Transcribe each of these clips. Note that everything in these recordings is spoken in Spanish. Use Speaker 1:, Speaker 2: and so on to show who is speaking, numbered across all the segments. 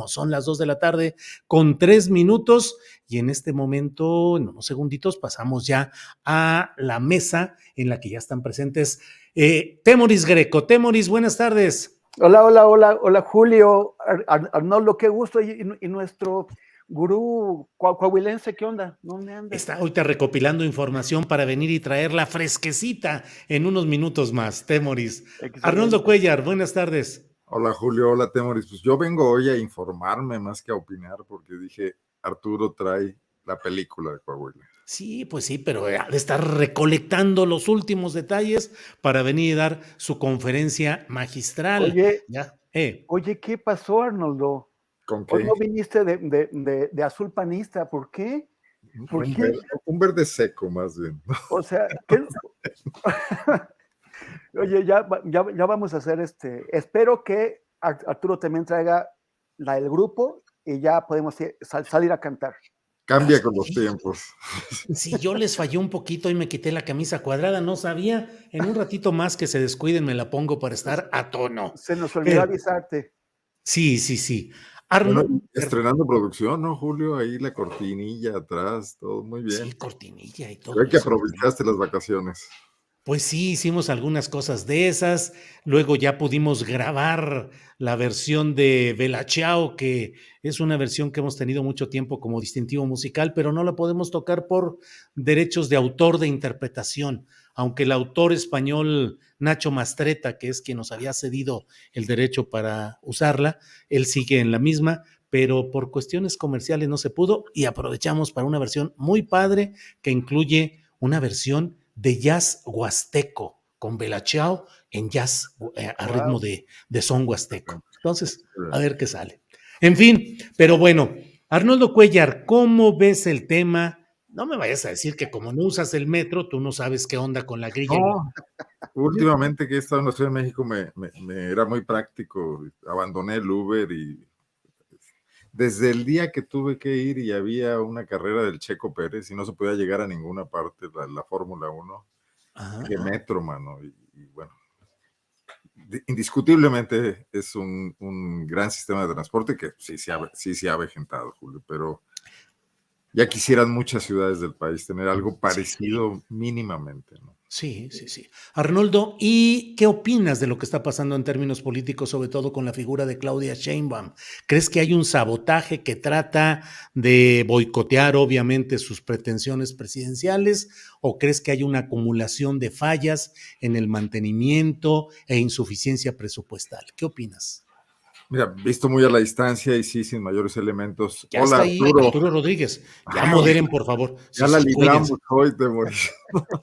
Speaker 1: Son las 2 de la tarde con 3 minutos y en este momento, en unos segunditos, pasamos ya a la mesa en la que ya están presentes Temoris Greco. Temoris, buenas tardes.
Speaker 2: Hola, Julio, Arnoldo, qué gusto, y nuestro gurú coahuilense, ¿qué onda? ¿Dónde anda?
Speaker 1: Está ahorita recopilando información para venir y traerla fresquecita en unos minutos más, Temoris.
Speaker 2: Excelente.
Speaker 1: Arnoldo Cuellar, buenas tardes.
Speaker 3: Hola Julio, hola Temoris. Pues yo vengo hoy a informarme más que a opinar, porque dije, Arturo trae la película de Coahuila.
Speaker 1: Sí, pues sí, pero ha de estar recolectando los últimos detalles para venir y dar su conferencia magistral.
Speaker 2: Oye, ¿qué pasó, Arnoldo?
Speaker 3: ¿Con qué?
Speaker 2: Hoy no viniste de azul panista, ¿por qué?
Speaker 3: Un verde seco, más bien.
Speaker 2: O sea, ¿qué? Oye, ya vamos a hacer espero que Arturo también traiga la del grupo y ya podemos salir a cantar.
Speaker 3: Cambia con los tiempos.
Speaker 1: Si yo les fallé un poquito y me quité la camisa cuadrada, no sabía. En un ratito más que se descuiden me la pongo para estar a tono.
Speaker 2: Se nos olvidó avisarte.
Speaker 1: Sí.
Speaker 3: Bueno, estrenando producción, ¿no, Julio? Ahí la cortinilla atrás, todo muy bien.
Speaker 1: Sí, cortinilla y todo.
Speaker 3: Creo que aprovechaste las vacaciones.
Speaker 1: Pues sí, hicimos algunas cosas de esas, luego ya pudimos grabar la versión de Bella Ciao, que es una versión que hemos tenido mucho tiempo como distintivo musical, pero no la podemos tocar por derechos de autor de interpretación, aunque el autor español Nacho Mastretta, que es quien nos había cedido el derecho para usarla, él sigue en la misma, pero por cuestiones comerciales no se pudo y aprovechamos para una versión muy padre que incluye una versión de jazz huasteco, con Bella Ciao en jazz a ritmo de son huasteco. Entonces, a ver qué sale. En fin, pero bueno, Arnoldo Cuellar, ¿cómo ves el tema? No me vayas a decir que como no usas el metro, tú no sabes qué onda con la grilla.
Speaker 3: No, últimamente que he estado en la Ciudad de México me era muy práctico. Abandoné el Uber y desde el día que tuve que ir y había una carrera del Checo Pérez y no se podía llegar a ninguna parte, la Fórmula 1, de metro, mano. Y bueno, indiscutiblemente es un gran sistema de transporte que sí se ha avejentado, Julio, pero ya quisieran muchas ciudades del país tener algo parecido mínimamente, ¿no?
Speaker 1: Sí. Arnoldo, ¿y qué opinas de lo que está pasando en términos políticos, sobre todo con la figura de Claudia Sheinbaum? ¿Crees que hay un sabotaje que trata de boicotear, obviamente, sus pretensiones presidenciales? ¿O crees que hay una acumulación de fallas en el mantenimiento e insuficiencia presupuestal? ¿Qué opinas?
Speaker 3: Mira, visto muy a la distancia y sí, sin mayores elementos.
Speaker 1: Ya
Speaker 3: Hola,
Speaker 1: está ahí Arturo Rodríguez. Ya moderen, por favor.
Speaker 3: Ya la libramos hoy, Temoris.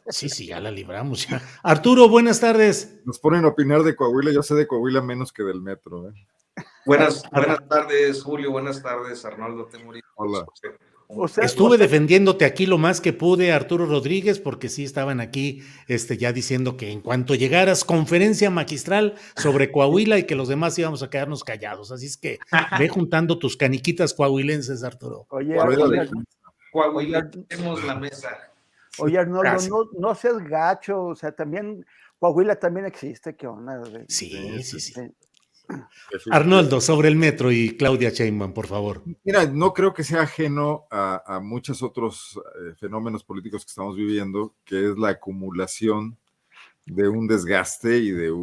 Speaker 1: Sí, ya la libramos. Ya. Arturo, buenas tardes.
Speaker 3: Nos ponen a opinar de Coahuila. Yo sé de Coahuila menos que del metro, ¿eh?
Speaker 4: Buenas tardes, Julio. Buenas tardes, Arnoldo Temoris.
Speaker 3: Hola.
Speaker 1: Estuve defendiéndote aquí lo más que pude, Arturo Rodríguez, porque sí estaban aquí ya diciendo que en cuanto llegaras, conferencia magistral sobre Coahuila y que los demás íbamos a quedarnos callados. Así es que ve juntando tus caniquitas coahuilenses, Arturo.
Speaker 2: Oye,
Speaker 4: Coahuilencemos la mesa.
Speaker 2: Oye, Arnoldo, no seas gacho, o sea, también Coahuila también existe, ¿qué onda?
Speaker 1: Sí. Arnoldo, sobre el metro y Claudia Sheinbaum, por favor.
Speaker 3: Mira, no creo que sea ajeno a muchos otros fenómenos políticos que estamos viviendo, que es la acumulación de un desgaste y de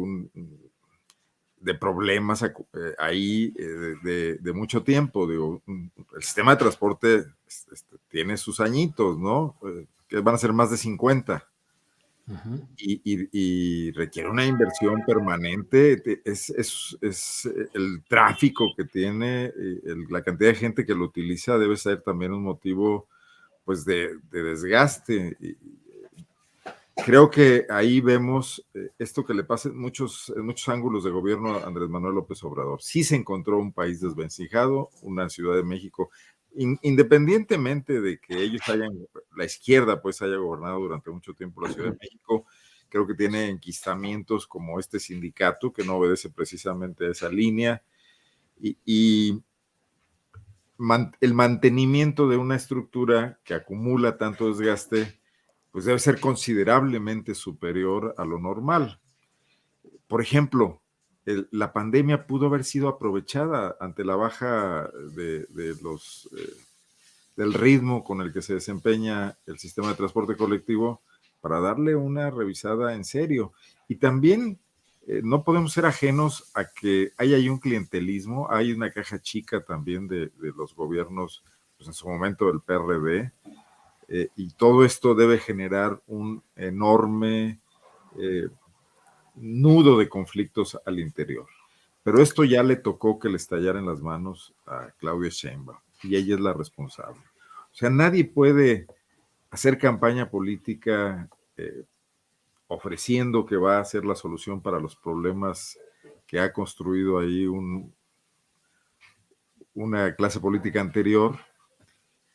Speaker 3: problemas ahí de mucho tiempo. Digo, el sistema de transporte tiene sus añitos, ¿no? Que van a ser más de 50. Y requiere una inversión permanente. Es el tráfico que tiene, la cantidad de gente que lo utiliza debe ser también un motivo pues de desgaste. Creo que ahí vemos esto que le pasa en muchos ángulos de gobierno a Andrés Manuel López Obrador. Sí se encontró un país desvencijado, una Ciudad de México, independientemente de que la izquierda pues haya gobernado durante mucho tiempo la Ciudad de México, creo que tiene enquistamientos como este sindicato que no obedece precisamente a esa línea y el mantenimiento de una estructura que acumula tanto desgaste pues debe ser considerablemente superior a lo normal. Por ejemplo, la pandemia pudo haber sido aprovechada ante la baja del ritmo con el que se desempeña el sistema de transporte colectivo para darle una revisada en serio. Y también no podemos ser ajenos a que hay ahí un clientelismo, hay una caja chica también de los gobiernos, pues en su momento del PRD, y todo esto debe generar un enorme nudo de conflictos al interior. Pero esto ya le tocó que le estallara en las manos a Claudia Sheinbaum, y ella es la responsable. O sea, nadie puede hacer campaña política ofreciendo que va a ser la solución para los problemas que ha construido ahí una clase política anterior,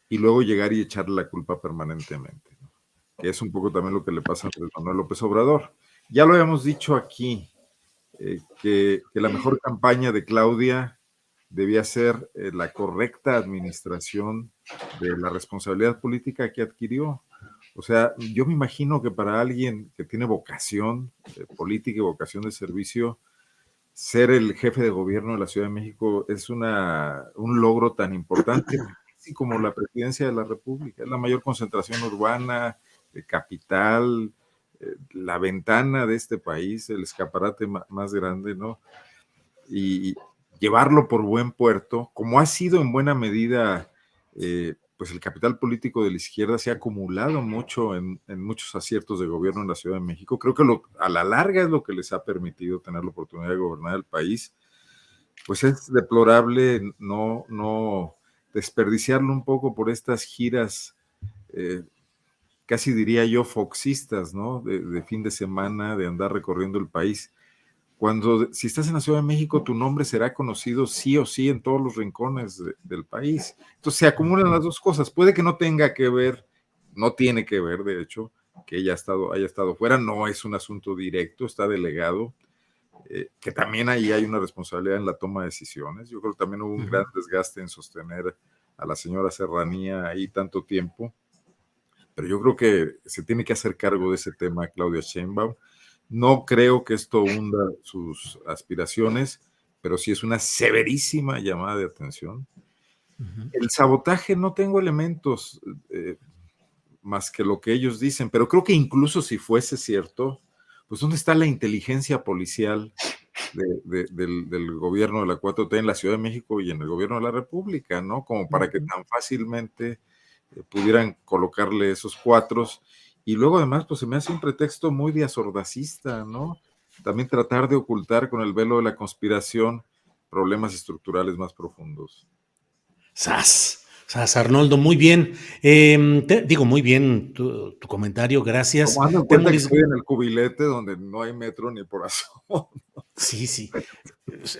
Speaker 3: y luego llegar y echarle la culpa permanentemente, ¿no? Que es un poco también lo que le pasa a Andrés Manuel López Obrador. Ya lo habíamos dicho aquí, que la mejor campaña de Claudia debía ser la correcta administración de la responsabilidad política que adquirió. O sea, yo me imagino que para alguien que tiene vocación política y vocación de servicio, ser el jefe de gobierno de la Ciudad de México es un logro tan importante, así como la presidencia de la República. Es la mayor concentración urbana, de capital, la ventana de este país, el escaparate más grande, ¿no? Y llevarlo por buen puerto, como ha sido en buena medida, pues el capital político de la izquierda se ha acumulado mucho en muchos aciertos de gobierno en la Ciudad de México. Creo que a la larga es lo que les ha permitido tener la oportunidad de gobernar el país. Pues es deplorable no desperdiciarlo un poco por estas giras, casi diría yo, foxistas, ¿no? De fin de semana, de andar recorriendo el país. Cuando, si estás en la Ciudad de México, tu nombre será conocido sí o sí en todos los rincones del país. Entonces se acumulan las dos cosas. Puede que no tenga que ver, no tiene que ver, de hecho, que ella haya estado fuera, no es un asunto directo, está delegado, que también ahí hay una responsabilidad en la toma de decisiones. Yo creo que también hubo un gran desgaste en sostener a la señora Serranía ahí tanto tiempo, pero yo creo que se tiene que hacer cargo de ese tema Claudia Sheinbaum. No creo que esto hunda sus aspiraciones, pero sí es una severísima llamada de atención. El sabotaje, no tengo elementos más que lo que ellos dicen, pero creo que incluso si fuese cierto, pues ¿dónde está la inteligencia policial del gobierno de la 4T en la Ciudad de México y en el gobierno de la República, ¿no? Como para que tan fácilmente pudieran colocarle esos cuatros. Y luego además, pues se me hace un pretexto muy diazordacista, ¿no? También tratar de ocultar con el velo de la conspiración problemas estructurales más profundos.
Speaker 1: ¡Sas, Arnoldo! Muy bien. Digo, muy bien tu comentario, gracias.
Speaker 3: Tomando en cuenta que estoy en el cubilete donde no hay metro ni por asomo.
Speaker 1: Sí,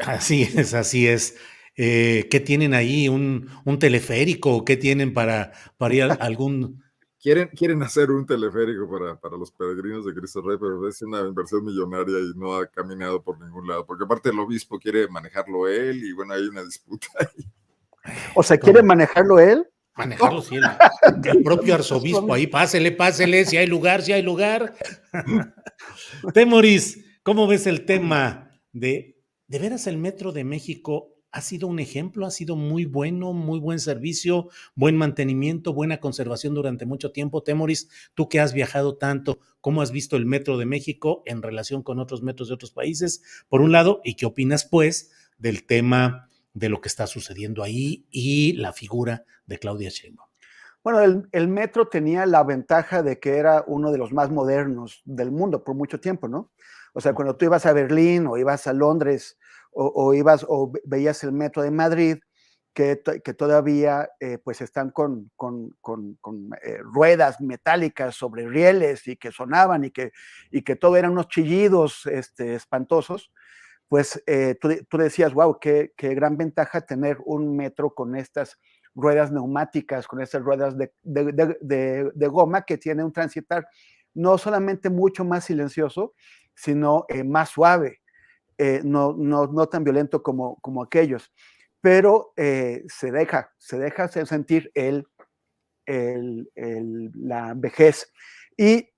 Speaker 1: así así es. ¿Qué tienen ahí? ¿Un teleférico? ¿O qué tienen para ir a algún...?
Speaker 3: Quieren hacer un teleférico para los peregrinos de Cristo Rey, pero es una inversión millonaria y no ha caminado por ningún lado, porque aparte el obispo quiere manejarlo él y bueno, hay una disputa ahí.
Speaker 2: O sea, ¿quiere manejarlo él?
Speaker 1: Manejarlo, sí, el propio arzobispo ahí, pásele, si hay lugar. Temoris, ¿cómo ves el tema de veras el Metro de México? Ha sido un ejemplo, ha sido muy bueno, muy buen servicio, buen mantenimiento, buena conservación durante mucho tiempo. Temoris, tú que has viajado tanto, ¿cómo has visto el Metro de México en relación con otros metros de otros países? Por un lado, ¿y qué opinas, pues, del tema de lo que está sucediendo ahí y la figura de Claudia Sheinbaum?
Speaker 2: Bueno, el metro tenía la ventaja de que era uno de los más modernos del mundo por mucho tiempo, ¿no? O sea, cuando tú ibas a Berlín o ibas a Londres o veías el metro de Madrid, que todavía pues están con ruedas metálicas sobre rieles y que sonaban y que todo eran unos chillidos espantosos, pues tú decías, wow, qué gran ventaja tener un metro con estas ruedas neumáticas, con estas ruedas de goma que tiene un transitar no solamente mucho más silencioso, sino más suave, no tan violento como aquellos, pero se deja sentir la vejez. Y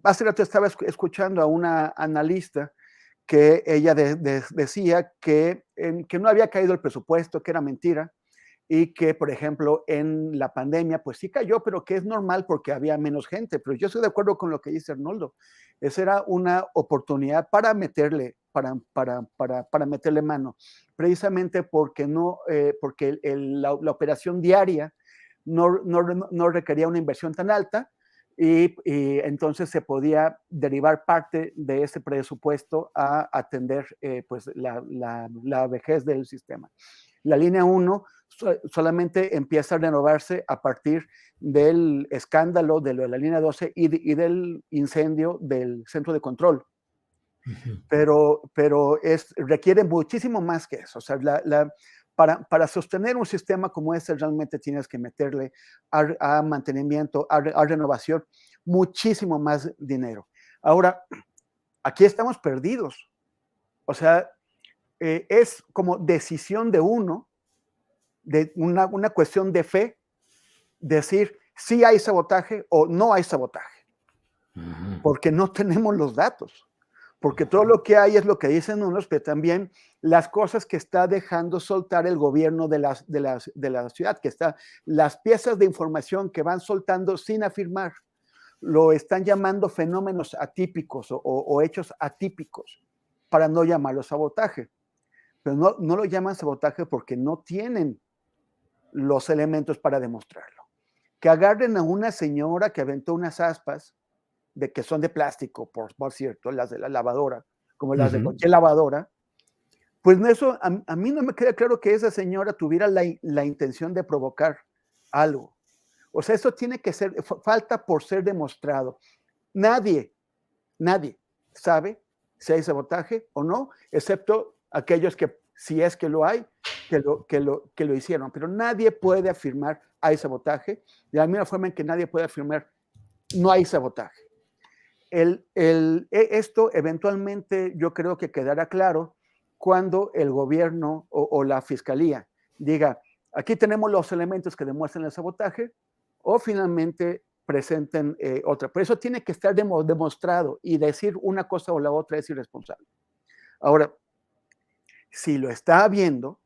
Speaker 2: hace rato estaba escuchando a una analista que ella decía que no había caído el presupuesto, que era mentira, y que, por ejemplo, en la pandemia, pues sí cayó, pero que es normal porque había menos gente. Pero yo estoy de acuerdo con lo que dice Arnoldo. Esa era una oportunidad para meterle, para meterle mano, precisamente porque, porque la operación diaria no requería una inversión tan alta y entonces se podía derivar parte de ese presupuesto a atender pues la vejez del sistema. La línea 1 solamente empieza a renovarse a partir del escándalo de la línea 12 y del incendio del centro de control. Pero requiere muchísimo más que eso. O sea, para sostener un sistema como este realmente tienes que meterle a mantenimiento, a renovación, muchísimo más dinero. Ahora, aquí estamos perdidos. O sea, es como decisión de uno, de una cuestión de fe, decir si hay sabotaje o no hay sabotaje, porque no tenemos los datos, porque todo lo que hay es lo que dicen unos, pero también las cosas que está dejando soltar el gobierno de la ciudad, que está, las piezas de información que van soltando sin afirmar, lo están llamando fenómenos atípicos o hechos atípicos, para no llamarlo sabotaje, pero no lo llaman sabotaje porque no tienen los elementos para demostrarlo. Que agarren a una señora que aventó unas aspas que son de plástico, por cierto, las de la lavadora, como las de cualquier lavadora, pues eso, a mí no me queda claro que esa señora tuviera la intención de provocar algo. O sea, eso tiene que ser, falta por ser demostrado. Nadie sabe si hay sabotaje o no, excepto aquellos que, si es que lo hay, que lo hicieron. Pero nadie puede afirmar hay sabotaje, de la misma forma en que nadie puede afirmar no hay sabotaje. Esto eventualmente yo creo que quedará claro cuando el gobierno o la fiscalía diga, aquí tenemos los elementos que demuestran el sabotaje, o finalmente presenten otra. Pero eso tiene que estar demostrado, y decir una cosa o la otra es irresponsable. Ahora, si lo está habiendo,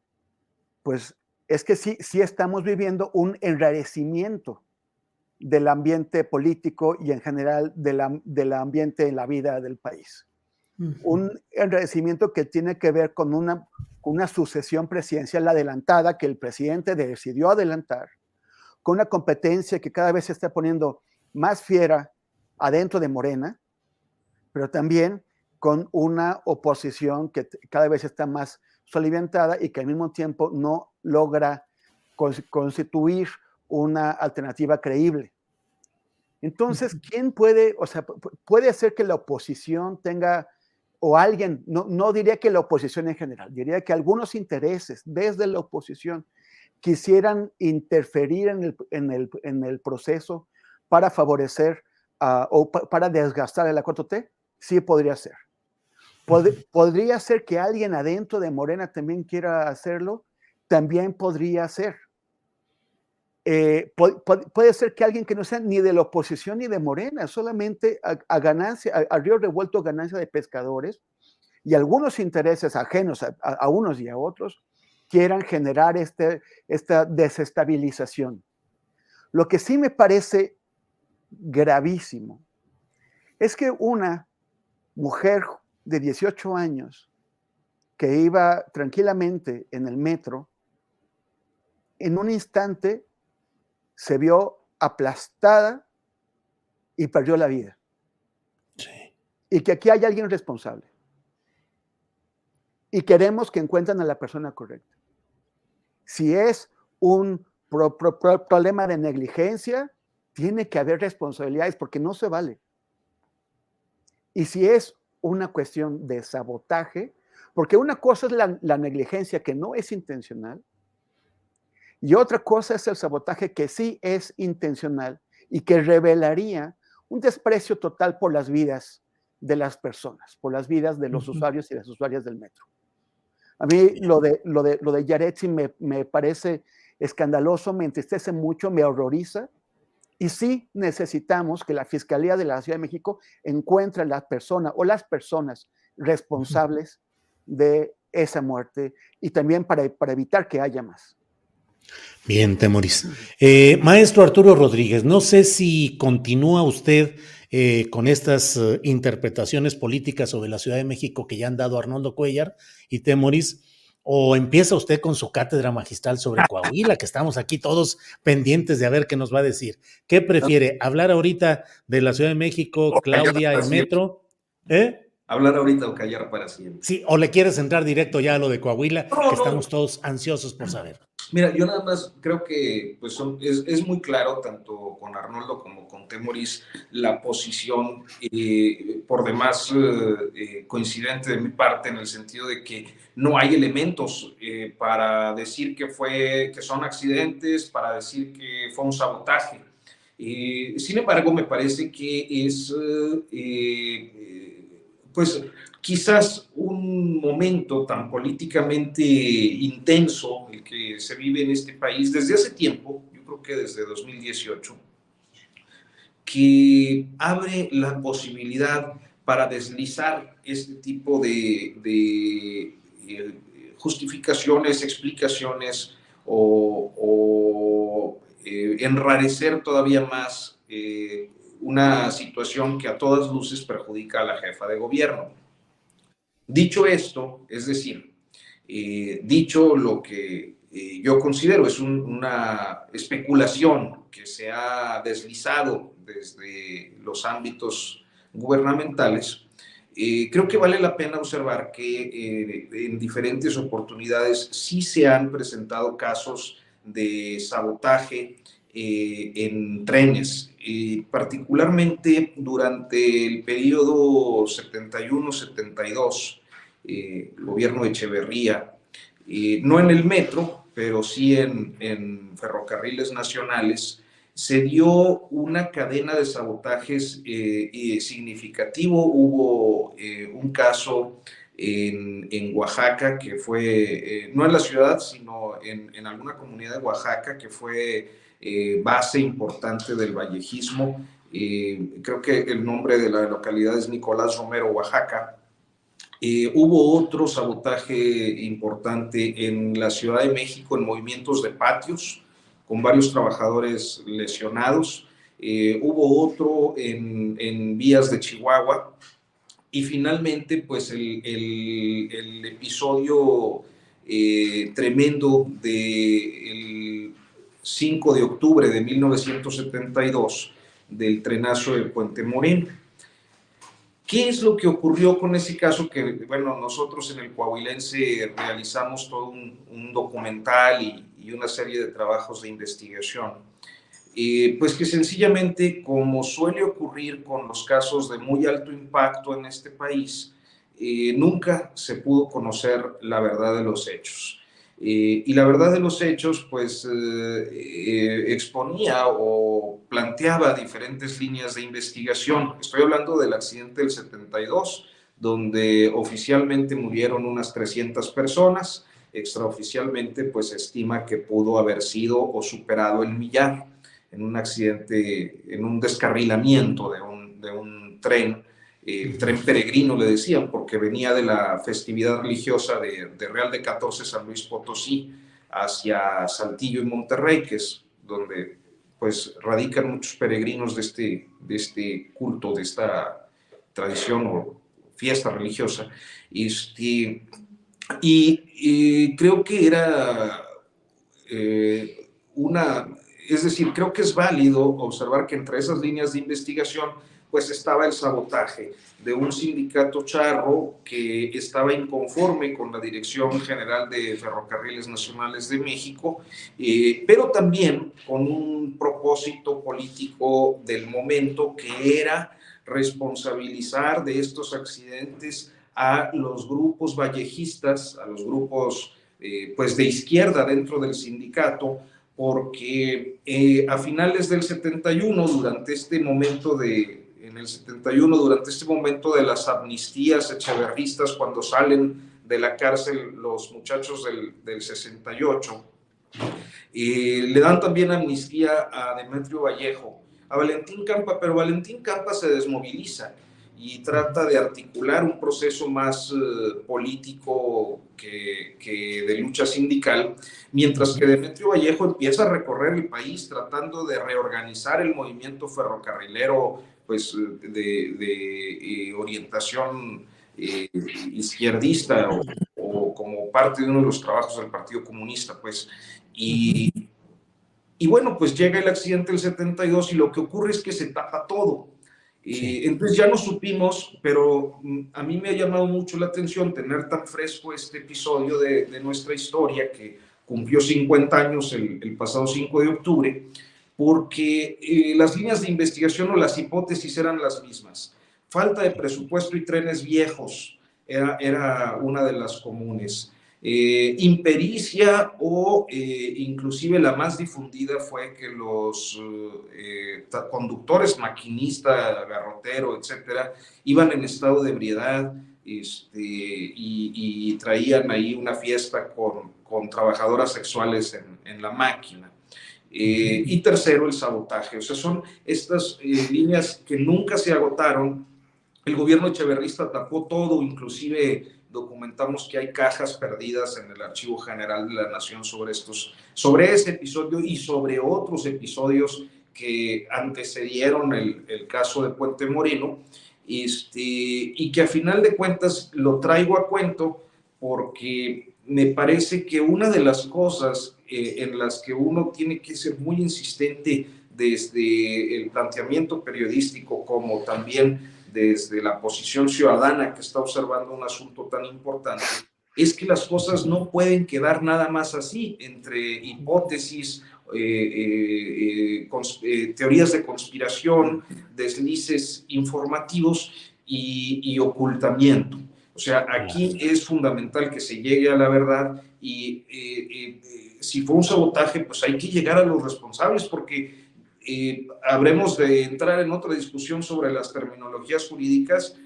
Speaker 2: pues es que sí estamos viviendo un enrarecimiento del ambiente político y en general del ambiente en la vida del país. Un enrarecimiento que tiene que ver con una sucesión presidencial adelantada que el presidente decidió adelantar, con una competencia que cada vez se está poniendo más fiera adentro de Morena, pero también con una oposición que cada vez está más soliviantada y que al mismo tiempo no logra constituir una alternativa creíble. Entonces, ¿quién puede, o sea, puede hacer que la oposición tenga, o alguien, no diría que la oposición en general, diría que algunos intereses desde la oposición quisieran interferir en el proceso para favorecer o para desgastar a la 4T? Sí, podría ser. ¿Podría ser que alguien adentro de Morena también quiera hacerlo? También podría ser. Puede ser que alguien que no sea ni de la oposición ni de Morena, solamente a río revuelto, ganancia de pescadores y algunos intereses ajenos a unos y a otros quieran generar esta desestabilización. Lo que sí me parece gravísimo es que una mujer de 18 años que iba tranquilamente en el metro, en un instante se vio aplastada y perdió la vida. Sí. Y que aquí hay alguien responsable. Y queremos que encuentren a la persona correcta. Si es un problema de negligencia, tiene que haber responsabilidades porque no se vale. Y si es una cuestión de sabotaje, porque una cosa es la negligencia que no es intencional, y otra cosa es el sabotaje que sí es intencional y que revelaría un desprecio total por las vidas de las personas, por las vidas de los usuarios y las usuarias del metro. A mí lo de Yaretsi me parece escandaloso, me entristece mucho, me horroriza. Y sí necesitamos que la Fiscalía de la Ciudad de México encuentre a la persona o las personas responsables de esa muerte y también para evitar que haya más.
Speaker 1: Bien, Temoris. Maestro Arturo Rodríguez, no sé si continúa usted con estas interpretaciones políticas sobre la Ciudad de México que ya han dado Arnoldo Cuéllar y Temoris, o empieza usted con su cátedra magistral sobre Coahuila, que estamos aquí todos pendientes de a ver qué nos va a decir. ¿Qué prefiere? ¿Hablar ahorita de la Ciudad de México, Claudia, el metro?
Speaker 4: Hablar ahorita o callar para siempre.
Speaker 1: Sí, o le quieres entrar directo ya a lo de Coahuila,
Speaker 4: No,
Speaker 1: que estamos todos ansiosos por saber.
Speaker 4: Mira, yo nada más creo que pues es muy claro, tanto con Arnoldo como con Temoris, la posición por demás coincidente de mi parte, en el sentido de que no hay elementos para decir que son accidentes, para decir que fue un sabotaje. Sin embargo, me parece que es pues quizás un momento tan políticamente intenso el que se vive en este país desde hace tiempo, yo creo que desde 2018, que abre la posibilidad para deslizar este tipo de justificaciones, explicaciones o enrarecer todavía más una situación que a todas luces perjudica a la jefa de gobierno. Dicho esto, es decir, dicho lo que yo considero es una especulación que se ha deslizado desde los ámbitos gubernamentales, creo que vale la pena observar que en diferentes oportunidades sí se han presentado casos de sabotaje en trenes, particularmente durante el periodo 71-72, el gobierno de Echeverría, no en el metro, pero sí en ferrocarriles nacionales, se dio una cadena de sabotajes significativo. Hubo un caso en Oaxaca que fue, no en la ciudad, sino en alguna comunidad de Oaxaca, que fue base importante del vallejismo. Creo que el nombre de la localidad es Nicolás Romero, Oaxaca. Hubo otro sabotaje importante en la Ciudad de México en movimientos de patios, con varios trabajadores lesionados. Hubo otro en vías de Chihuahua. Y finalmente, pues el episodio tremendo del 5 de octubre de 1972 del trenazo de Puente Moreno. ¿Qué es lo que ocurrió con ese caso? Que, bueno, nosotros en el Coahuilense realizamos todo un documental y una serie de trabajos de investigación. Pues que sencillamente, como suele ocurrir con los casos de muy alto impacto en este país, nunca se pudo conocer la verdad de los hechos. Y la verdad de los hechos, pues, exponía o planteaba diferentes líneas de investigación. Estoy hablando del accidente del 72, donde oficialmente murieron unas 300 personas, extraoficialmente, pues, se estima que pudo haber sido o superado el millar en un accidente, en un descarrilamiento de un tren. Tren peregrino le decían, porque venía de la festividad religiosa de Real de 14 San Luis Potosí hacia Saltillo y Monterrey, que es donde pues radican muchos peregrinos de este culto, de esta tradición o fiesta religiosa. Y creo que era es decir, creo que es válido observar que entre esas líneas de investigación pues estaba el sabotaje de un sindicato charro que estaba inconforme con la Dirección General de Ferrocarriles Nacionales de México, pero también con un propósito político del momento, que era responsabilizar de estos accidentes a los grupos vallejistas, a los grupos pues de izquierda dentro del sindicato, porque a finales del 71, durante este momento de las amnistías echeverristas, cuando salen de la cárcel los muchachos del 68, le dan también amnistía a Demetrio Vallejo, a Valentín Campa, pero Valentín Campa se desmoviliza y trata de articular un proceso más político que de lucha sindical, mientras que Demetrio Vallejo empieza a recorrer el país tratando de reorganizar el movimiento ferrocarrilero, pues de orientación izquierdista o como parte de uno de los trabajos del Partido Comunista, pues. Y bueno, pues llega el accidente del 72 y lo que ocurre es que se tapa todo. Sí. Entonces ya no supimos, pero a mí me ha llamado mucho la atención tener tan fresco este episodio de nuestra historia que cumplió 50 años el pasado 5 de octubre, porque las líneas de investigación o las hipótesis eran las mismas. Falta de presupuesto y trenes viejos era una de las comunes. Impericia o inclusive la más difundida fue que los conductores, maquinista, garrotero, etcétera, iban en estado de ebriedad y traían ahí una fiesta con trabajadoras sexuales en la máquina. Y tercero, el sabotaje. O sea, son estas líneas que nunca se agotaron. El gobierno echeverrista tapó todo, inclusive documentamos que hay cajas perdidas en el Archivo General de la Nación sobre ese episodio y sobre otros episodios que antecedieron el caso de Puente Moreno, y que a final de cuentas lo traigo a cuento porque me parece que una de las cosas en las que uno tiene que ser muy insistente desde el planteamiento periodístico como también desde la posición ciudadana que está observando un asunto tan importante, es que las cosas no pueden quedar nada más así, entre hipótesis, teorías de conspiración, deslices informativos y ocultamiento. O sea, aquí es fundamental que se llegue a la verdad y si fue un sabotaje, pues hay que llegar a los responsables porque habremos de entrar en otra discusión sobre las terminologías jurídicas,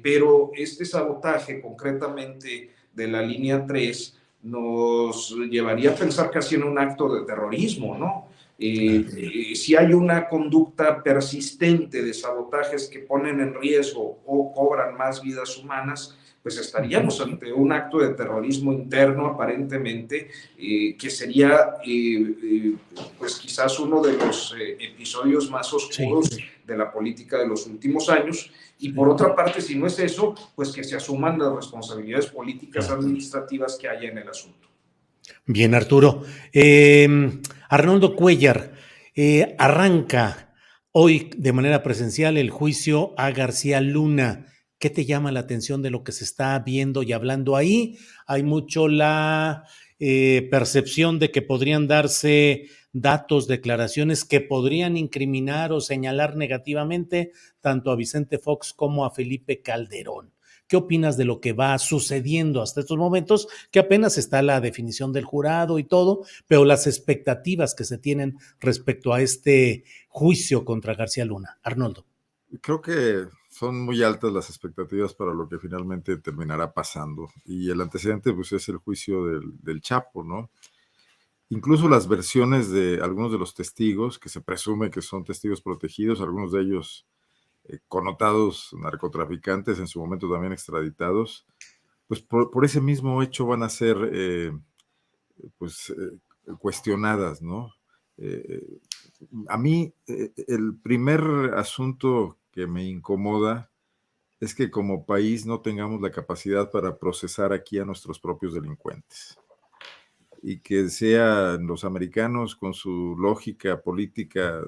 Speaker 4: pero este sabotaje concretamente de la línea 3 nos llevaría a pensar casi en un acto de terrorismo, ¿no? Si hay una conducta persistente de sabotajes que ponen en riesgo o cobran más vidas humanas, pues estaríamos ante un acto de terrorismo interno aparentemente, que sería pues quizás uno de los episodios más oscuros de la política de los últimos años. Y por otra parte, si no es eso, pues que se asuman las responsabilidades políticas administrativas que haya en el asunto.
Speaker 1: Bien, Arturo. Arnoldo Cuéllar, arranca hoy de manera presencial el juicio a García Luna. ¿Qué te llama la atención de lo que se está viendo y hablando ahí? Hay mucho la percepción de que podrían darse datos, declaraciones que podrían incriminar o señalar negativamente tanto a Vicente Fox como a Felipe Calderón. ¿Qué opinas de lo que va sucediendo hasta estos momentos? Que apenas está la definición del jurado y todo, pero las expectativas que se tienen respecto a este juicio contra García Luna. Arnoldo.
Speaker 3: Creo que son muy altas las expectativas para lo que finalmente terminará pasando. Y el antecedente pues, es el juicio del Chapo, ¿no? Incluso las versiones de algunos de los testigos, que se presume que son testigos protegidos, algunos de ellos connotados narcotraficantes, en su momento también extraditados, pues por ese mismo hecho van a ser cuestionadas, ¿no? A mí el primer asunto que me incomoda es que como país no tengamos la capacidad para procesar aquí a nuestros propios delincuentes y que sean los americanos con su lógica política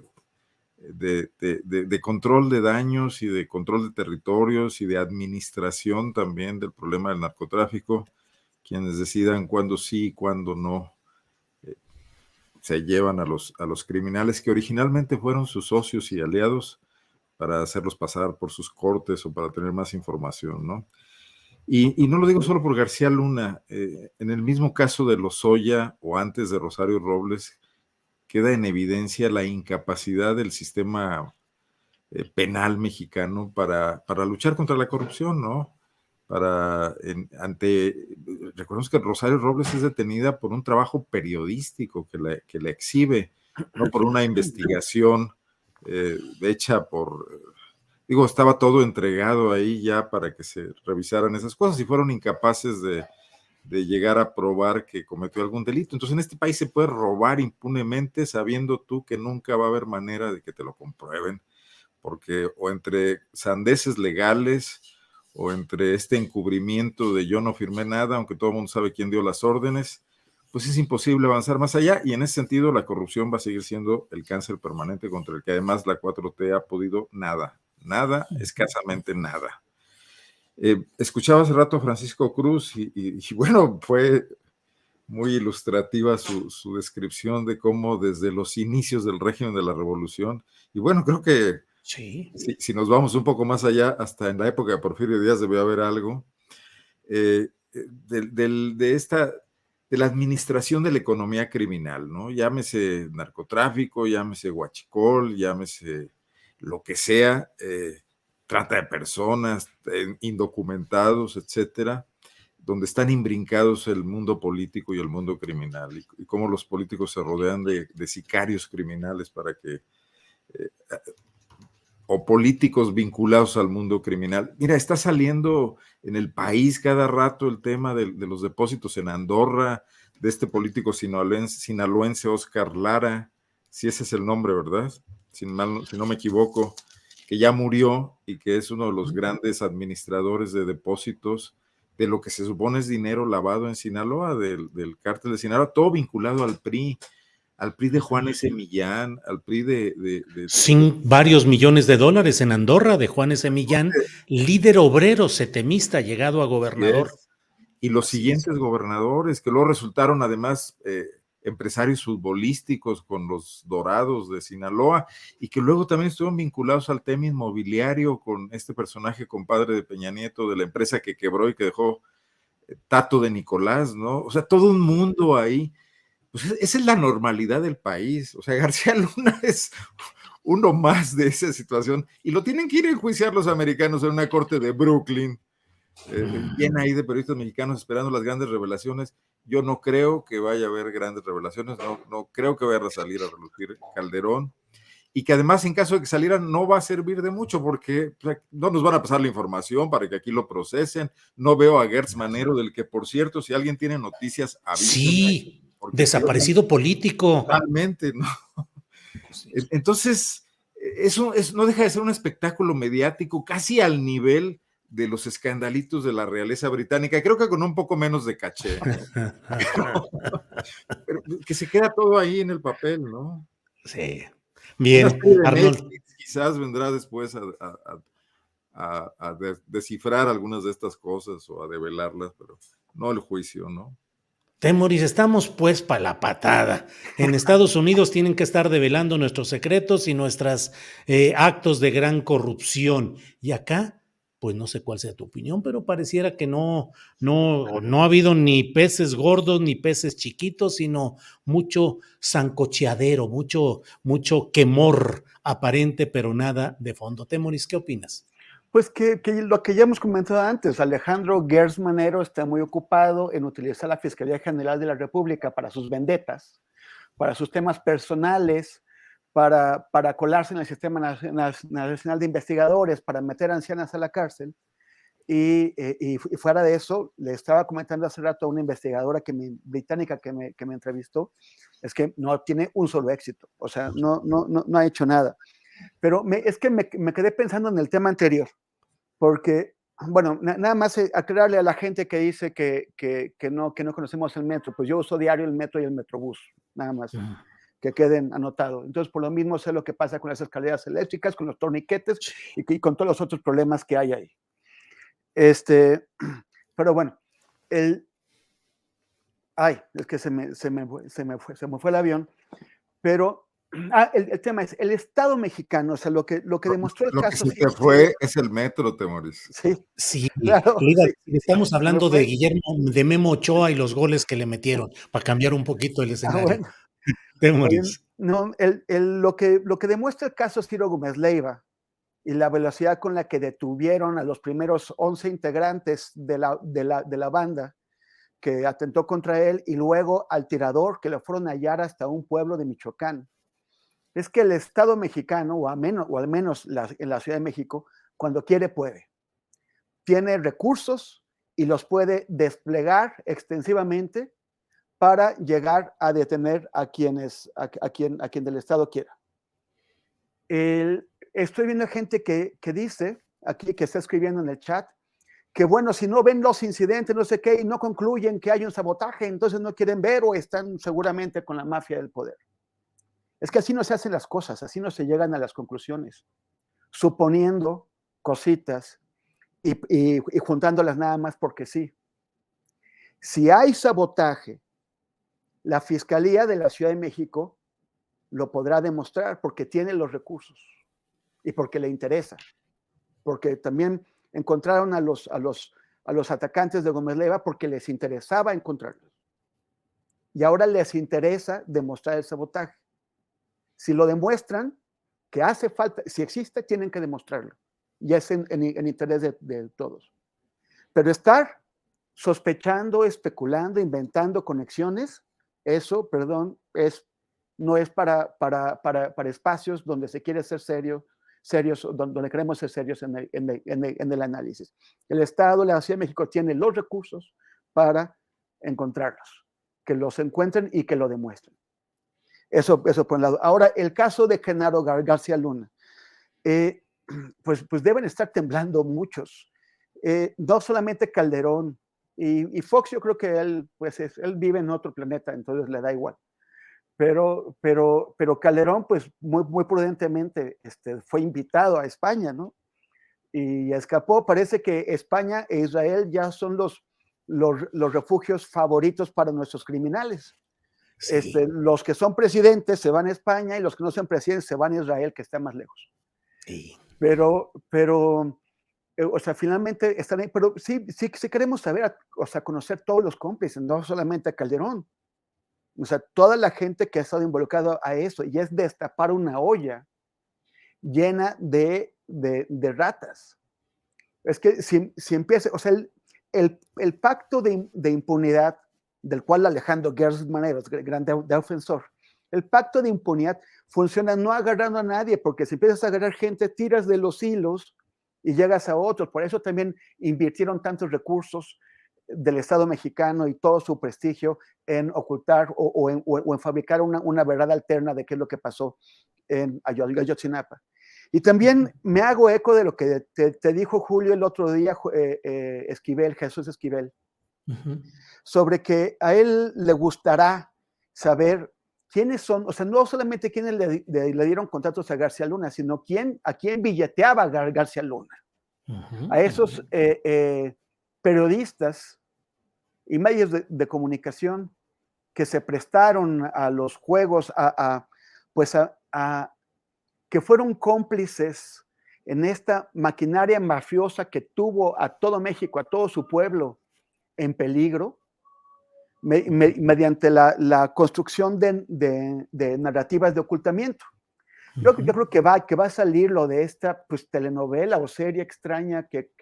Speaker 3: de control de daños y de control de territorios y de administración también del problema del narcotráfico, quienes decidan cuándo sí y cuándo no se llevan a los criminales que originalmente fueron sus socios y aliados para hacerlos pasar por sus cortes o para tener más información, ¿no? Y no lo digo solo por García Luna, en el mismo caso de Lozoya o antes de Rosario Robles, queda en evidencia la incapacidad del sistema penal mexicano para luchar contra la corrupción, ¿no? Recordemos que Rosario Robles es detenida por un trabajo periodístico que la exhibe, no por una investigación hecha por digo, estaba todo entregado ahí ya para que se revisaran esas cosas y fueron incapaces de llegar a probar que cometió algún delito. Entonces en este país se puede robar impunemente sabiendo tú que nunca va a haber manera de que te lo comprueben, porque o entre sandeces legales o entre este encubrimiento de yo no firmé nada, aunque todo el mundo sabe quién dio las órdenes, pues es imposible avanzar más allá, y en ese sentido la corrupción va a seguir siendo el cáncer permanente contra el que además la 4T ha podido nada, escasamente nada. Escuchaba hace rato a Francisco Cruz y bueno, fue muy ilustrativa su descripción de cómo desde los inicios del régimen de la revolución, y bueno, creo que
Speaker 1: Sí.
Speaker 3: si nos vamos un poco más allá, hasta en la época de Porfirio Díaz debió haber algo, de la administración de la economía criminal, ¿no? Llámese narcotráfico, llámese huachicol, llámese lo que sea, trata de personas, indocumentados, etcétera, donde están imbrincados el mundo político y el mundo criminal, y cómo los políticos se rodean de sicarios criminales para que, o políticos vinculados al mundo criminal. Mira, está saliendo en El País cada rato el tema de los depósitos en Andorra, de este político sinaloense Oscar Lara, si ese es el nombre, ¿verdad? Si no me equivoco, que ya murió y que es uno de los grandes administradores de depósitos de lo que se supone es dinero lavado en Sinaloa, del cártel de Sinaloa, todo vinculado al PRI de Juan S. Millán, al PRI
Speaker 1: Sin varios millones de dólares en Andorra de Juan S. Millán, líder obrero setemista llegado a gobernador.
Speaker 3: Y los
Speaker 1: Así
Speaker 3: siguientes
Speaker 1: es.
Speaker 3: gobernadores, que luego resultaron además empresarios futbolísticos con los Dorados de Sinaloa, y que luego también estuvieron vinculados al tema inmobiliario con este personaje compadre de Peña Nieto, de la empresa que quebró y que dejó Tato de Nicolás, ¿no? O sea, todo un mundo ahí. Pues esa es la normalidad del país. O sea, García Luna es uno más de esa situación, y lo tienen que ir a enjuiciar los americanos en una corte de Brooklyn, llena ahí de periodistas mexicanos esperando las grandes revelaciones. Yo no creo que vaya a haber grandes revelaciones, no creo que vaya a salir a relucir Calderón, y que además en caso de que salieran no va a servir de mucho porque no nos van a pasar la información para que aquí lo procesen. No veo a Gertz Manero, del que por cierto, si alguien tiene noticias, avísenme.
Speaker 1: Sí, desaparecido político.
Speaker 3: Totalmente, ¿no? Entonces, eso no deja de ser un espectáculo mediático casi al nivel de los escandalitos de la realeza británica, creo que con un poco menos de caché, pero que se queda todo ahí en el papel, ¿no?
Speaker 1: Sí.
Speaker 3: Una
Speaker 1: Bien,
Speaker 3: serie de
Speaker 1: Arnold.
Speaker 3: Netflix quizás vendrá después a descifrar algunas de estas cosas o a develarlas, pero no el juicio, ¿no?
Speaker 1: Temoris, estamos pues para la patada. En Estados Unidos tienen que estar develando nuestros secretos y nuestros actos de gran corrupción. Y acá, pues no sé cuál sea tu opinión, pero pareciera que no ha habido ni peces gordos ni peces chiquitos, sino mucho sancocheadero, mucho quemor aparente, pero nada de fondo. Temoris, ¿qué opinas?
Speaker 2: Pues que lo que ya hemos comentado antes, Alejandro Gertz Manero está muy ocupado en utilizar la Fiscalía General de la República para sus vendetas, para sus temas personales, para colarse en el Sistema Nacional de Investigadores, para meter ancianas a la cárcel. Y fuera de eso, le estaba comentando hace rato a una investigadora británica que me entrevistó, es que no tiene un solo éxito, o sea, no ha hecho nada. Pero es que me quedé pensando en el tema anterior, porque, bueno, nada más aclararle a la gente que dice que no conocemos el metro, pues yo uso diario el metro y el metrobús, nada más, que queden anotados. Entonces, por lo mismo sé lo que pasa con las escaleras eléctricas, con los torniquetes y con todos los otros problemas que hay ahí. Pero bueno, es que se me fue el avión, pero el tema es el Estado mexicano, o sea, lo que demostró el caso.
Speaker 3: Lo que se te fue es el metro, Temoris.
Speaker 1: Sí,
Speaker 2: claro.
Speaker 1: Sí. Estamos hablando de de Memo Ochoa y los goles que le metieron, para cambiar un poquito el escenario.
Speaker 2: Bueno.
Speaker 1: Temoris.
Speaker 2: No, lo que demuestra el caso Ciro Gómez Leiva y la velocidad con la que detuvieron a los primeros 11 integrantes de la banda que atentó contra él, y luego al tirador que lo fueron a hallar hasta un pueblo de Michoacán. es que el Estado mexicano, o al menos en la Ciudad de México, cuando quiere puede. Tiene recursos y los puede desplegar extensivamente para llegar a detener a quien del Estado quiera. Estoy viendo gente que dice, aquí que está escribiendo en el chat, que bueno, si no ven los incidentes, no sé qué, y no concluyen que hay un sabotaje, entonces no quieren ver o están seguramente con la mafia del poder. Es que así no se hacen las cosas, así no se llegan a las conclusiones, suponiendo cositas y juntándolas nada más porque sí. Si hay sabotaje, la Fiscalía de la Ciudad de México lo podrá demostrar porque tiene los recursos y porque le interesa, porque también encontraron a los atacantes de Gómez Leiva porque les interesaba encontrarlos. Y ahora les interesa demostrar el sabotaje. Si lo demuestran, que hace falta, si existe, tienen que demostrarlo. Y es en interés de todos. Pero estar sospechando, especulando, inventando conexiones, eso, perdón, no es para espacios donde se quiere ser serios, donde queremos ser serios en el análisis. El Estado, la Ciudad de México, tiene los recursos para encontrarlos, que los encuentren y que lo demuestren. Eso por un lado. Ahora, el caso de Genaro García Luna, pues deben estar temblando muchos. No solamente Calderón y Fox, yo creo que él vive en otro planeta, entonces le da igual. Pero Calderón, pues muy prudentemente fue invitado a España, ¿no? Y escapó. Parece que España e Israel ya son los refugios favoritos para nuestros criminales. Sí. Los que son presidentes se van a España y los que no son presidentes se van a Israel, que está más lejos. Sí. Pero o sea, finalmente están ahí, pero sí queremos saber, o sea, conocer todos los cómplices, no solamente a Calderón. O sea, toda la gente que ha estado involucrada a eso, y es destapar una olla llena de ratas. Es que si empieza, o sea, el pacto de impunidad del cual Alejandro Gertz Manero es gran defensor, el pacto de impunidad funciona no agarrando a nadie, porque si empiezas a agarrar gente, tiras de los hilos y llegas a otros. Por eso también invirtieron tantos recursos del Estado mexicano y todo su prestigio en ocultar o en fabricar una verdad alterna de qué es lo que pasó en Ayotzinapa. Y también me hago eco de lo que te dijo Julio el otro día, Jesús Esquivel, sobre que a él le gustará saber quiénes son, o sea, no solamente quiénes le dieron contratos a García Luna, sino a quién billeteaba García Luna. A esos periodistas y medios de comunicación que se prestaron a los juegos, que fueron cómplices en esta maquinaria mafiosa que tuvo a todo México, a todo su pueblo en peligro, mediante la construcción de narrativas de ocultamiento. Yo creo que va a salir lo de esta telenovela o serie extraña que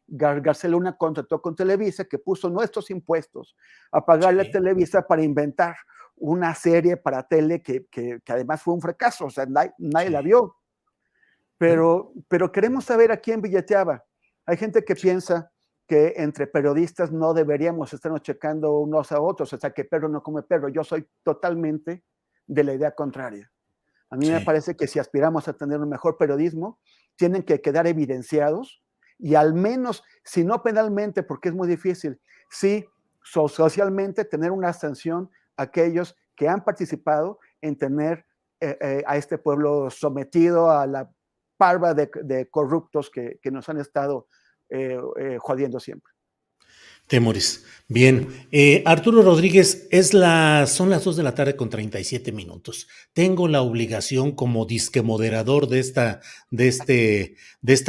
Speaker 2: García Luna contrató con Televisa, que puso nuestros impuestos a pagarle a Televisa para inventar una serie para tele que además fue un fracaso, o sea, nadie la vio. Pero queremos saber a quién billeteaba. Hay gente que piensa que entre periodistas no deberíamos estarnos checando unos a otros, o sea, que perro no come perro. Yo soy totalmente de la idea contraria. A mí me parece que si aspiramos a tener un mejor periodismo, tienen que quedar evidenciados y al menos, si no penalmente, porque es muy difícil, sí socialmente tener una sanción a aquellos que han participado en tener a este pueblo sometido a la parva de corruptos que nos han estado jodiendo siempre.
Speaker 1: Temores. Bien. Arturo Rodríguez, son las 2 de la tarde con 37 minutos. Tengo la obligación como disque moderador de esta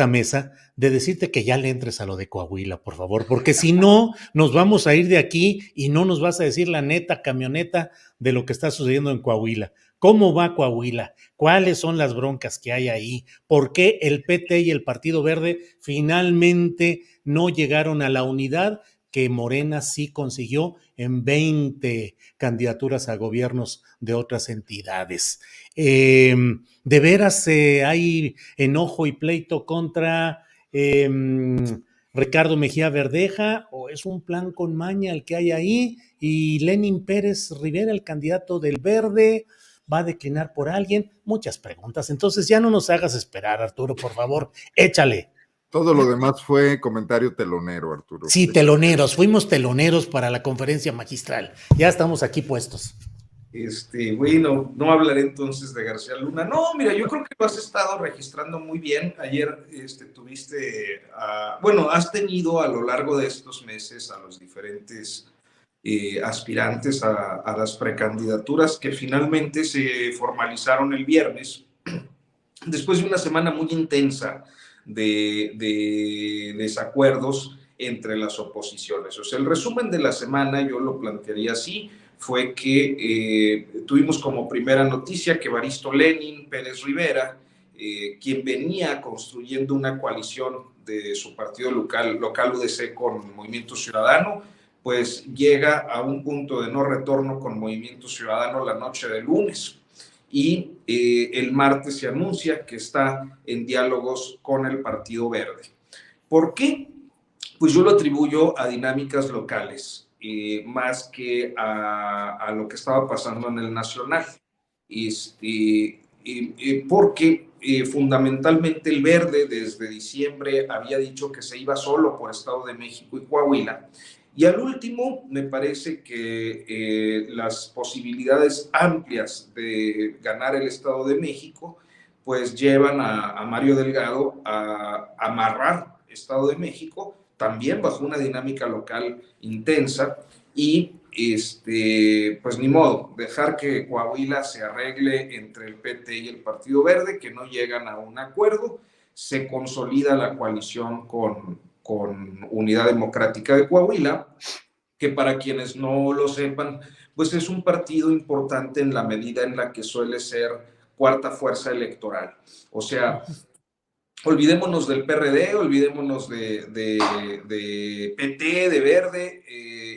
Speaker 1: mesa de decirte que ya le entres a lo de Coahuila, por favor, porque si no, nos vamos a ir de aquí y no nos vas a decir la neta camioneta de lo que está sucediendo en Coahuila. ¿Cómo va Coahuila? ¿Cuáles son las broncas que hay ahí? ¿Por qué el PT y el Partido Verde finalmente no llegaron a la unidad que Morena sí consiguió en 20 candidaturas a gobiernos de otras entidades? ¿De veras hay enojo y pleito contra Ricardo Mejía Verdeja, o es un plan con maña el que hay ahí, y Lenin Pérez Rivera, el candidato del Verde, va a declinar por alguien? Muchas preguntas. Entonces ya no nos hagas esperar, Arturo, por favor, échale.
Speaker 3: Todo lo demás fue comentario telonero, Arturo.
Speaker 1: Sí, teloneros, fuimos teloneros para la conferencia magistral. Ya estamos aquí puestos.
Speaker 4: Bueno, no hablaré entonces de García Luna. No, mira, yo creo que lo has estado registrando muy bien. Ayer tuviste, bueno, has tenido a lo largo de estos meses a los diferentes aspirantes a las precandidaturas que finalmente se formalizaron el viernes, después de una semana muy intensa de desacuerdos entre las oposiciones. O sea, el resumen de la semana yo lo plantearía así: fue que tuvimos como primera noticia que Evaristo Lenin Pérez Rivera, quien venía construyendo una coalición de su partido local UDC con Movimiento Ciudadano, pues llega a un punto de no retorno con Movimiento Ciudadano la noche del lunes. Y el martes se anuncia que está en diálogos con el Partido Verde. ¿Por qué? Pues yo lo atribuyo a dinámicas locales, más que a lo que estaba pasando en el nacional. Porque fundamentalmente el Verde desde diciembre había dicho que se iba solo por Estado de México y Coahuila, y al último me parece que las posibilidades amplias de ganar el Estado de México pues llevan a Mario Delgado a amarrar Estado de México, también bajo una dinámica local intensa, y pues ni modo, dejar que Coahuila se arregle entre el PT y el Partido Verde, que no llegan a un acuerdo. Se consolida la coalición con Unidad Democrática de Coahuila, que para quienes no lo sepan, pues es un partido importante en la medida en la que suele ser cuarta fuerza electoral. O sea, olvidémonos del PRD, olvidémonos de PT, de Verde,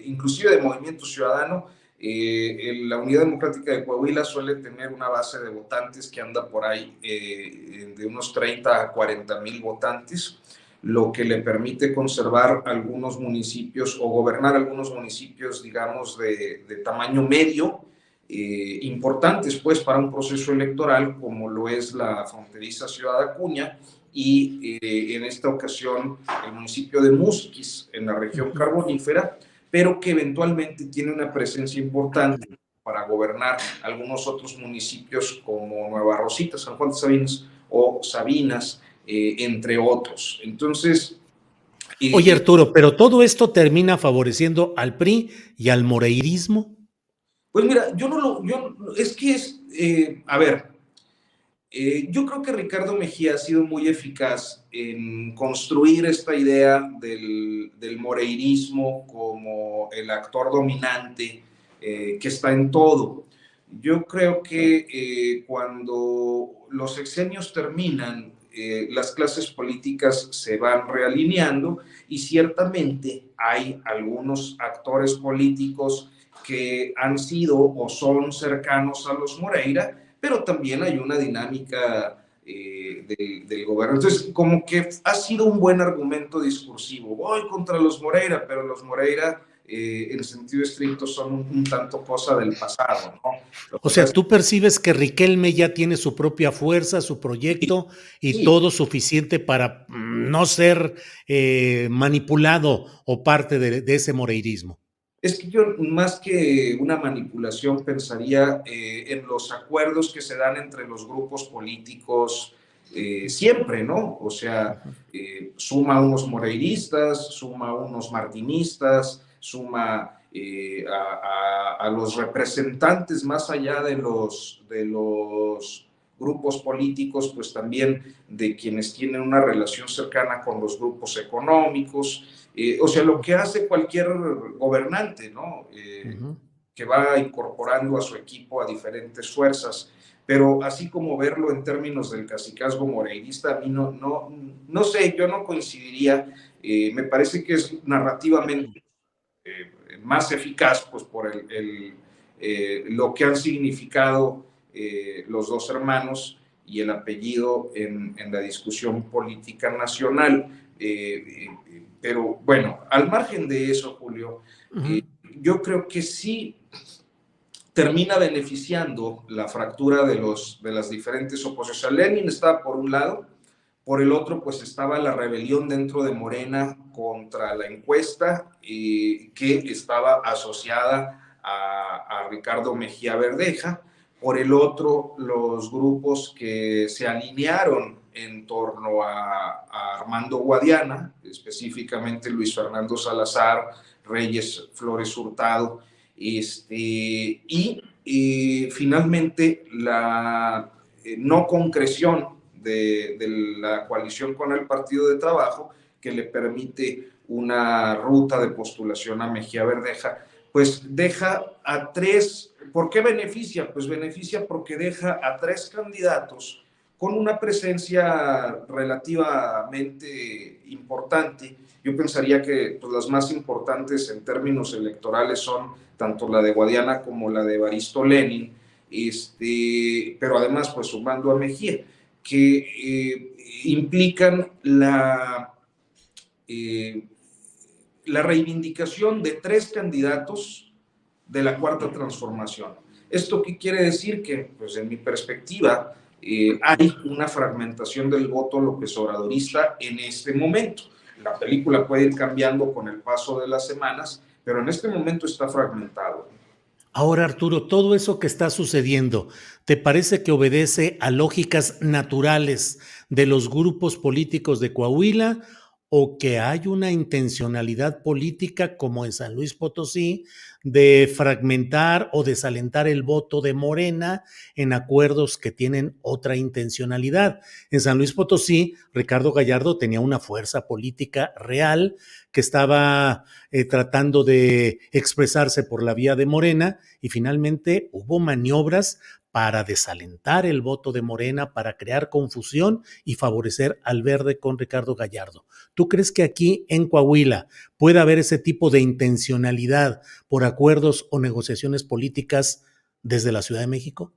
Speaker 4: inclusive de Movimiento Ciudadano. La Unidad Democrática de Coahuila suele tener una base de votantes que anda por ahí de unos 30 a 40 mil votantes, lo que le permite conservar algunos municipios o gobernar algunos municipios, digamos, de tamaño medio, importantes pues para un proceso electoral, como lo es la fronteriza Ciudad Acuña, y en esta ocasión el municipio de Musquis, en la región carbonífera, pero que eventualmente tiene una presencia importante para gobernar algunos otros municipios como Nueva Rosita, San Juan de Sabinas o Sabinas, entre otros. Entonces...
Speaker 1: Oye, Arturo, ¿pero todo esto termina favoreciendo al PRI y al moreirismo?
Speaker 4: Pues mira, a ver, yo creo que Ricardo Mejía ha sido muy eficaz en construir esta idea del moreirismo como el actor dominante que está en todo. Yo creo que cuando los sexenios terminan, las clases políticas se van realineando, y ciertamente hay algunos actores políticos que han sido o son cercanos a los Moreira, pero también hay una dinámica del gobierno. Entonces, como que ha sido un buen argumento discursivo. Voy contra los Moreira, pero los Moreira, en sentido estricto, son un tanto cosa del pasado, ¿no?
Speaker 1: O sea, tú percibes que Riquelme ya tiene su propia fuerza, su proyecto, y sí, todo suficiente para no ser manipulado o parte de ese moreirismo.
Speaker 4: Es que yo, más que una manipulación, pensaría en los acuerdos que se dan entre los grupos políticos siempre, ¿no? O sea, suma unos moreiristas, suma unos martinistas, suma a los representantes más allá de los grupos políticos, pues también de quienes tienen una relación cercana con los grupos económicos, o sea, lo que hace cualquier gobernante, ¿no? Que va incorporando a su equipo a diferentes fuerzas. Pero así como verlo en términos del cacicazgo moreirista, a mí no sé, yo no coincidiría. Me parece que es narrativamente más eficaz, pues por lo que han significado los dos hermanos y el apellido en la discusión política nacional. Pero bueno, al margen de eso, Julio, yo creo que sí termina beneficiando la fractura de las diferentes oposiciones. O sea, Lenin estaba por un lado, por el otro pues estaba la rebelión dentro de Morena contra la encuesta que estaba asociada a Ricardo Mejía Verdeja, por el otro los grupos que se alinearon en torno a Armando Guadiana, específicamente Luis Fernando Salazar, Reyes Flores Hurtado, y finalmente la no concreción de la coalición con el Partido de Trabajo, que le permite una ruta de postulación a Mejía Verdeja, pues deja a tres. ¿Por qué beneficia? Pues beneficia porque deja a tres candidatos con una presencia relativamente importante. Yo pensaría que pues, las más importantes en términos electorales son tanto la de Guadiana como la de Evaristo Lenin, pero además pues sumando a Mejía, que implican la reivindicación de tres candidatos de la Cuarta Transformación. ¿Esto qué quiere decir? Que, pues en mi perspectiva, hay una fragmentación del voto López Obradorista en este momento. La película puede ir cambiando con el paso de las semanas, pero en este momento está fragmentado.
Speaker 1: Ahora, Arturo, todo eso que está sucediendo, ¿te parece que obedece a lógicas naturales de los grupos políticos de Coahuila o que hay una intencionalidad política, como en San Luis Potosí, de fragmentar o desalentar el voto de Morena en acuerdos que tienen otra intencionalidad? En San Luis Potosí, Ricardo Gallardo tenía una fuerza política real que estaba tratando de expresarse por la vía de Morena, y finalmente hubo maniobras para desalentar el voto de Morena, para crear confusión y favorecer al Verde con Ricardo Gallardo. ¿Tú crees que aquí en Coahuila puede haber ese tipo de intencionalidad por acuerdos o negociaciones políticas desde la Ciudad de México?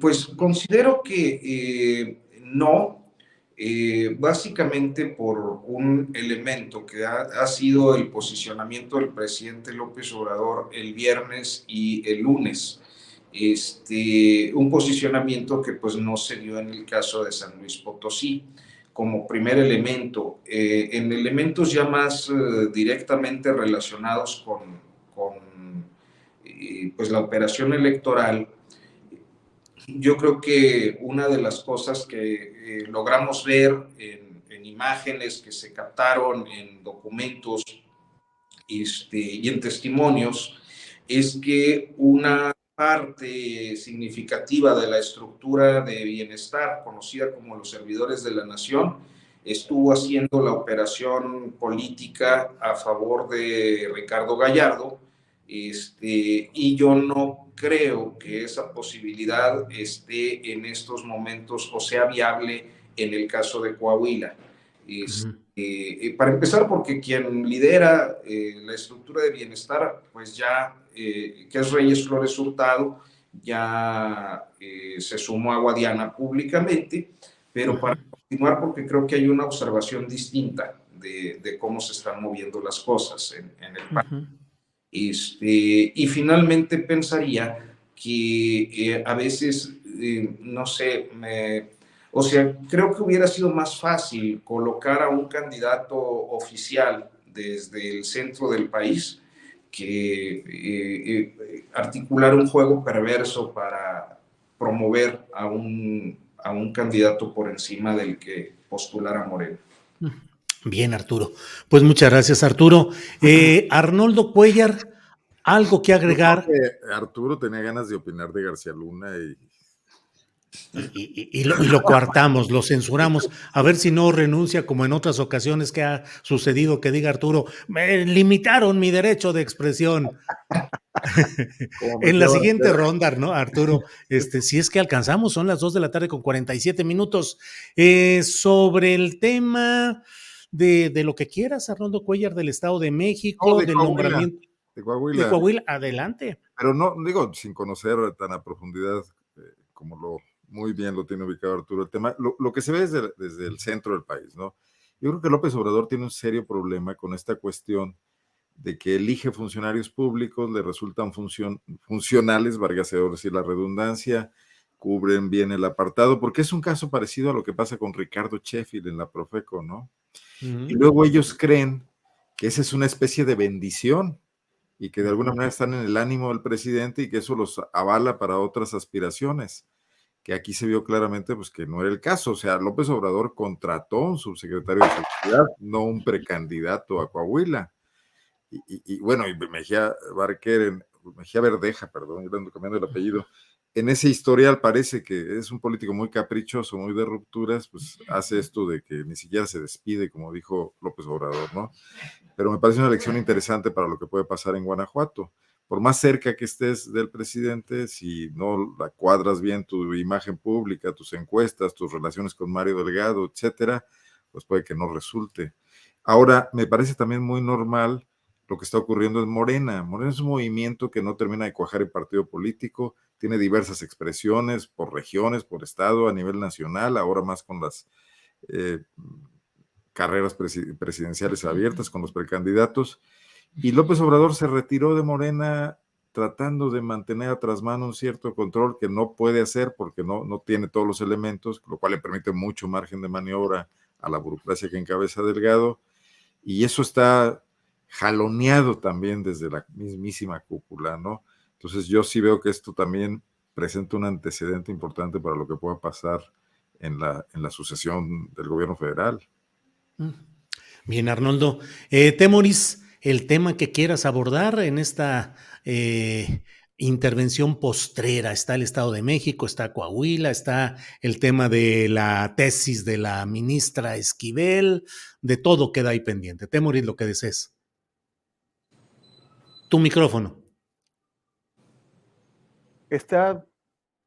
Speaker 4: Pues considero que no, básicamente por un elemento que ha sido el posicionamiento del presidente López Obrador el viernes y el lunes. Un posicionamiento que pues no se dio en el caso de San Luis Potosí como primer elemento. En elementos ya más directamente relacionados con pues la operación electoral, yo creo que una de las cosas que logramos ver en imágenes que se captaron, en documentos y en testimonios, es que una parte significativa de la estructura de bienestar, conocida como los servidores de la nación, estuvo haciendo la operación política a favor de Ricardo Gallardo, y yo no creo que esa posibilidad esté en estos momentos o sea viable en el caso de Coahuila. Para empezar, porque quien lidera la estructura de bienestar, pues ya, que es Reyes Flores Hurtado, ya se sumó a Guadiana públicamente, pero para continuar, porque creo que hay una observación distinta de cómo se están moviendo las cosas en el país. Y finalmente pensaría que a veces, no sé, o sea, creo que hubiera sido más fácil colocar a un candidato oficial desde el centro del país que articular un juego perverso para promover a un candidato por encima del que postulara Moreno.
Speaker 1: Bien, Arturo. Pues muchas gracias, Arturo. Arnoldo Cuellar, ¿algo que agregar?
Speaker 3: Yo creo que Arturo tenía ganas de opinar de García Luna y
Speaker 1: y lo coartamos, lo censuramos, a ver si no renuncia como en otras ocasiones que ha sucedido, que diga Arturo, me limitaron mi derecho de expresión.
Speaker 3: Como
Speaker 1: En la
Speaker 3: Mejía
Speaker 1: siguiente
Speaker 3: Barquera.
Speaker 1: ronda, ¿no, Arturo? Si es que alcanzamos, son las 2 de la tarde con 47 minutos. Sobre el tema de lo que quieras, Arnoldo Cuellar, del Estado de
Speaker 3: No,
Speaker 1: México,
Speaker 3: de
Speaker 1: del
Speaker 3: Coahuila,
Speaker 1: nombramiento
Speaker 3: de
Speaker 1: de
Speaker 3: Coahuila.
Speaker 1: Coahuila, adelante.
Speaker 3: Pero no, digo, sin conocer tan a profundidad como muy bien lo tiene ubicado Arturo, el tema, lo que se ve desde el centro del país, ¿no? Yo creo que López Obrador tiene un serio problema con esta cuestión de que elige funcionarios públicos, le resultan funcionales, válgase decir la redundancia, cubren bien el apartado, porque es un caso parecido a lo que pasa con Ricardo Sheffield en la Profeco, ¿no? Y luego ellos creen que esa es una especie de bendición y que de alguna manera están en el ánimo del presidente y que eso los avala para otras aspiraciones, que aquí se vio claramente pues que no era el caso. O sea, López Obrador contrató a un subsecretario de seguridad, no un precandidato a Coahuila. Y bueno, y Mejía Verdeja, perdón, ando cambiando el apellido, en ese historial parece que es un político muy caprichoso, muy de rupturas, pues hace esto de que ni siquiera se despide, como dijo López Obrador, ¿no? Pero me parece una lección interesante para lo que puede pasar en Guanajuato. Por más cerca que estés del presidente, si no la cuadras bien tu imagen pública, tus encuestas, tus relaciones con Mario Delgado, etcétera, pues puede que no resulte. Ahora, me parece también muy normal lo que está ocurriendo en Morena. Morena es un movimiento que no termina de cuajar el partido político, tiene diversas expresiones por regiones, por estado, a nivel nacional, ahora más con las carreras presidenciales abiertas con los precandidatos, y López Obrador se retiró de Morena tratando de mantener a trasmano un cierto control que no puede hacer porque no tiene todos los elementos, lo cual le permite mucho margen de maniobra a la burocracia que encabeza Delgado, y eso está jaloneado también desde la mismísima cúpula, ¿no? Entonces yo sí veo que esto también presenta un antecedente importante para lo que pueda pasar en la sucesión del gobierno federal.
Speaker 1: Bien, Arnoldo. Temoris, el tema que quieras abordar en esta intervención postrera, está el Estado de México, está Coahuila, está el tema de la tesis de la ministra Esquivel, de todo queda ahí pendiente. Temoris, lo que desees. Tu micrófono.
Speaker 2: Está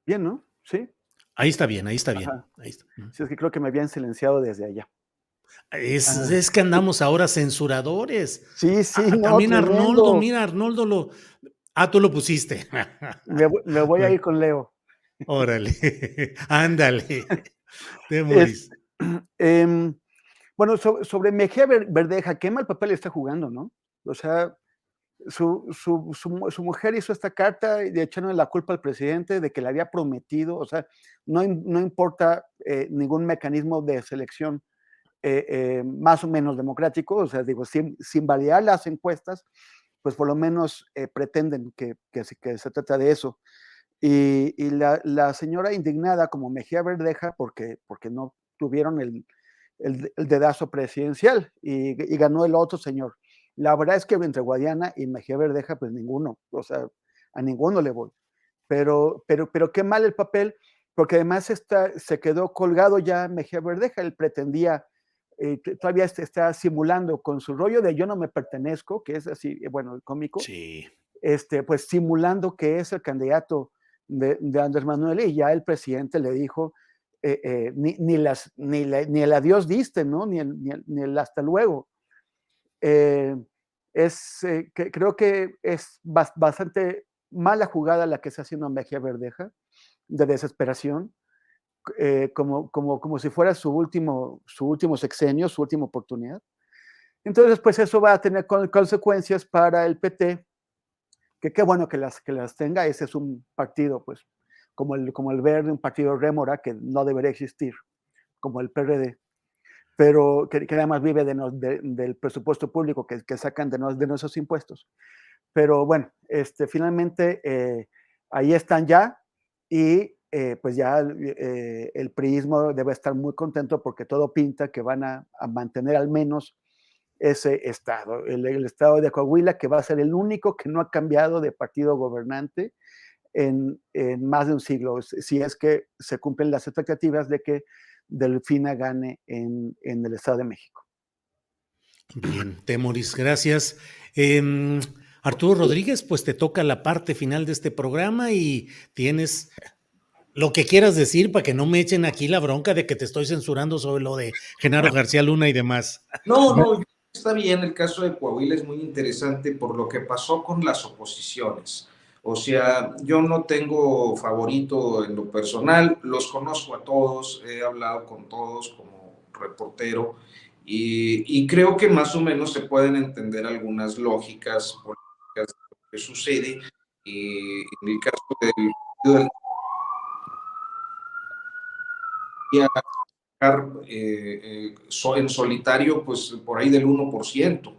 Speaker 2: bien, ¿no? Sí.
Speaker 1: Ahí está bien, ahí está bien.
Speaker 2: Ajá.
Speaker 1: Ahí está.
Speaker 2: Sí, es que creo que me habían silenciado desde allá.
Speaker 1: Es que andamos ahora censuradores.
Speaker 2: Sí, sí, no,
Speaker 1: También Arnoldo,
Speaker 2: tremendo.
Speaker 1: mira, Arnoldo tú lo pusiste.
Speaker 2: Me voy a ir con Leo.
Speaker 1: Órale, ándale,
Speaker 2: Es,
Speaker 1: Temoris.
Speaker 2: bueno, sobre Mejía Verdeja, qué mal papel está jugando, ¿no? O sea, su mujer hizo esta carta de echarle la culpa al presidente de que le había prometido, o sea, no importa ningún mecanismo de selección más o menos democrático, o sea, digo, sin validar las encuestas, pues por lo menos pretenden que se trata de eso. Y la señora indignada como Mejía Verdeja porque no tuvieron el dedazo presidencial y ganó el otro señor. La verdad es que entre Guadiana y Mejía Verdeja, pues ninguno, o sea, a ninguno le voy. Pero qué mal el papel, porque además se quedó colgado ya Mejía Verdeja, él pretendía, todavía está simulando con su rollo de yo no me pertenezco, que es así, bueno, cómico,
Speaker 1: Sí.
Speaker 2: pues simulando que es el candidato de Andrés Manuel y ya el presidente le dijo, ni el adiós diste, ¿no? Ni el hasta luego. Creo que es bastante mala jugada la que está haciendo Mejía Verdeja, de desesperación, como si fuera su último sexenio, su última oportunidad. Entonces, pues eso va a tener consecuencias para el PT, que qué bueno que las tenga. Ese es un partido, pues, como el Verde, un partido rémora que no debería existir, como el PRD, pero que además vive del presupuesto público que sacan de nuestros impuestos. Pero bueno, finalmente ahí están ya y pues ya el priismo debe estar muy contento porque todo pinta que van a mantener al menos ese estado, el estado de Coahuila, que va a ser el único que no ha cambiado de partido gobernante en más de un siglo, si es que se cumplen las expectativas de que Delfina gane en el Estado de México.
Speaker 1: Bien, Temoris, gracias. Arturo Rodríguez, pues te toca la parte final de este programa y tienes lo que quieras decir para que no me echen aquí la bronca de que te estoy censurando sobre lo de Genaro García Luna y demás.
Speaker 4: No, está bien, el caso de Coahuila es muy interesante por lo que pasó con las oposiciones. O sea, yo no tengo favorito en lo personal, los conozco a todos, he hablado con todos como reportero y creo que más o menos se pueden entender algunas lógicas políticas de lo que sucede. En el caso del en solitario, pues por ahí del 1%.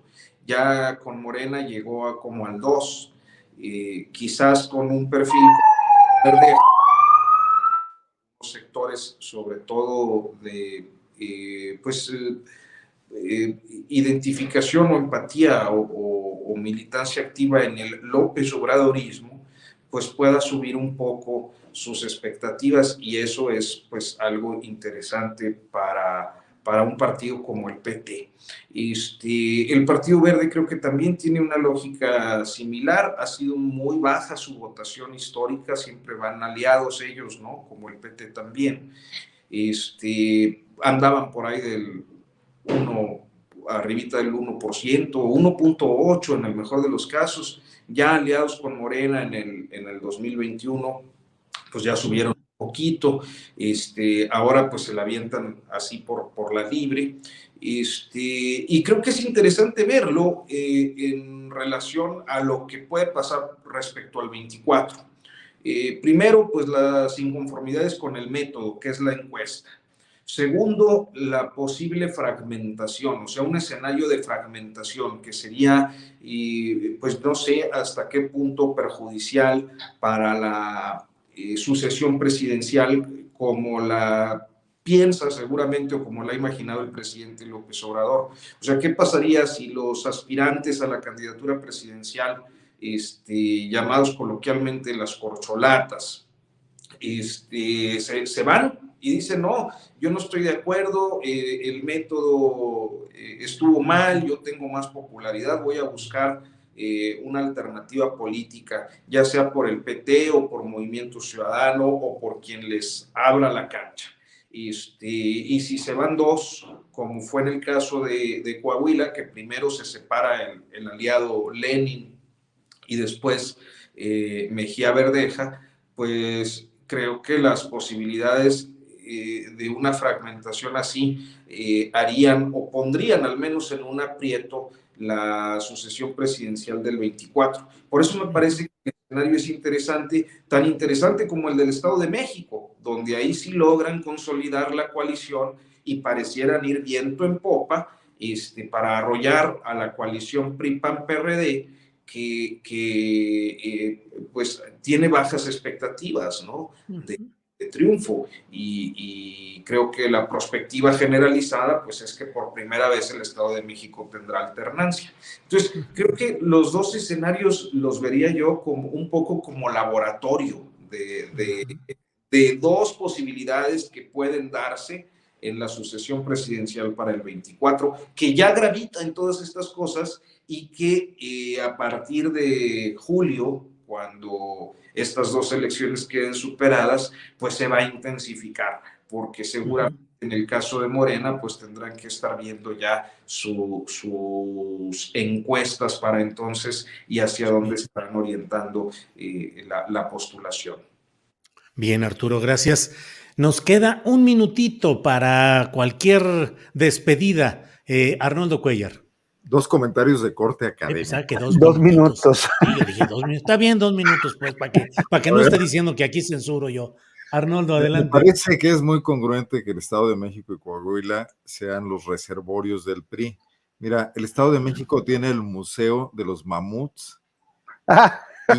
Speaker 4: Ya con Morena llegó a como al 2%. Quizás con un perfil verde, sectores, sobre todo de identificación o empatía o militancia activa en el López Obradorismo, pues pueda subir un poco sus expectativas y eso es pues algo interesante para un partido como el PT. El Partido Verde creo que también tiene una lógica similar, ha sido muy baja su votación histórica, siempre van aliados ellos, ¿no? Como el PT también. Andaban por ahí del arribita del 1%, 1.8% en el mejor de los casos, ya aliados con Morena en el 2021, pues ya subieron un poquito, ahora pues se la avientan así por la libre, y creo que es interesante verlo en relación a lo que puede pasar respecto al 24. Primero, pues las inconformidades con el método, que es la encuesta. Segundo, la posible fragmentación, o sea, un escenario de fragmentación que sería, pues no sé hasta qué punto perjudicial para la sucesión presidencial como la piensa seguramente o como la ha imaginado el presidente López Obrador. O sea, ¿qué pasaría si los aspirantes a la candidatura presidencial, llamados coloquialmente las corcholatas, se van y dicen, no, yo no estoy de acuerdo, el método estuvo mal, yo tengo más popularidad, voy a buscar una alternativa política, ya sea por el PT o por Movimiento Ciudadano o por quien les abra la cancha. Y si se van dos, como fue en el caso de Coahuila, que primero se separa el aliado Lenin y después Mejía Verdeja, pues creo que las posibilidades de una fragmentación así harían o pondrían al menos en un aprieto la sucesión presidencial del 24. Por eso me parece que el escenario es interesante, tan interesante como el del Estado de México, donde ahí sí logran consolidar la coalición y parecieran ir viento en popa para arrollar a la coalición PRI-PAN-PRD, que pues tiene bajas expectativas, ¿no? de triunfo y creo que la perspectiva generalizada pues es que por primera vez el Estado de México tendrá alternancia. Entonces creo que los dos escenarios los vería yo como un poco como laboratorio de dos posibilidades que pueden darse en la sucesión presidencial para el 24, que ya gravita en todas estas cosas y que a partir de julio, cuando estas dos elecciones queden superadas, pues se va a intensificar, porque seguramente en el caso de Morena, pues tendrán que estar viendo ya sus encuestas para entonces y hacia dónde están orientando la postulación.
Speaker 1: Bien, Arturo, gracias. Nos queda un minutito para cualquier despedida. Arnoldo Cuellar.
Speaker 3: Dos comentarios de corte académico.
Speaker 2: Que dos minutos.
Speaker 1: Sí, yo dije 2 minutos. Está bien, 2 minutos, pues, para que no esté diciendo que aquí censuro yo. Arnoldo, adelante.
Speaker 3: Me parece que es muy congruente que el Estado de México y Coahuila sean los reservorios del PRI. Mira, el Estado de México tiene el Museo de los Mamuts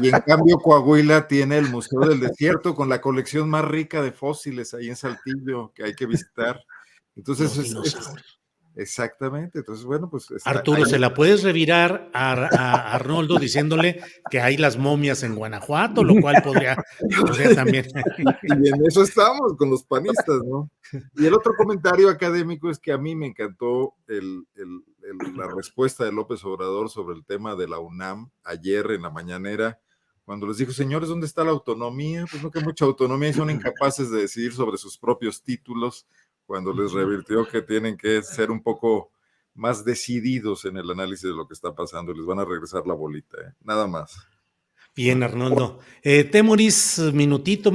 Speaker 3: y en cambio Coahuila tiene el Museo del Desierto con la colección más rica de fósiles ahí en Saltillo que hay que visitar. Entonces Exactamente, entonces bueno, pues
Speaker 1: Arturo, ¿se la puedes revirar a Arnoldo diciéndole que hay las momias en Guanajuato, lo cual podría también.
Speaker 3: Y en eso estamos con los panistas, ¿no? Y el otro comentario académico es que a mí me encantó la respuesta de López Obrador sobre el tema de la UNAM ayer en la mañanera, cuando les dijo, señores, ¿dónde está la autonomía? Pues no, que mucha autonomía y son incapaces de decidir sobre sus propios títulos, cuando les revirtió que tienen que ser un poco más decididos en el análisis de lo que está pasando, les van a regresar la bolita, nada más.
Speaker 1: Bien, Arnoldo. Temoris, minutito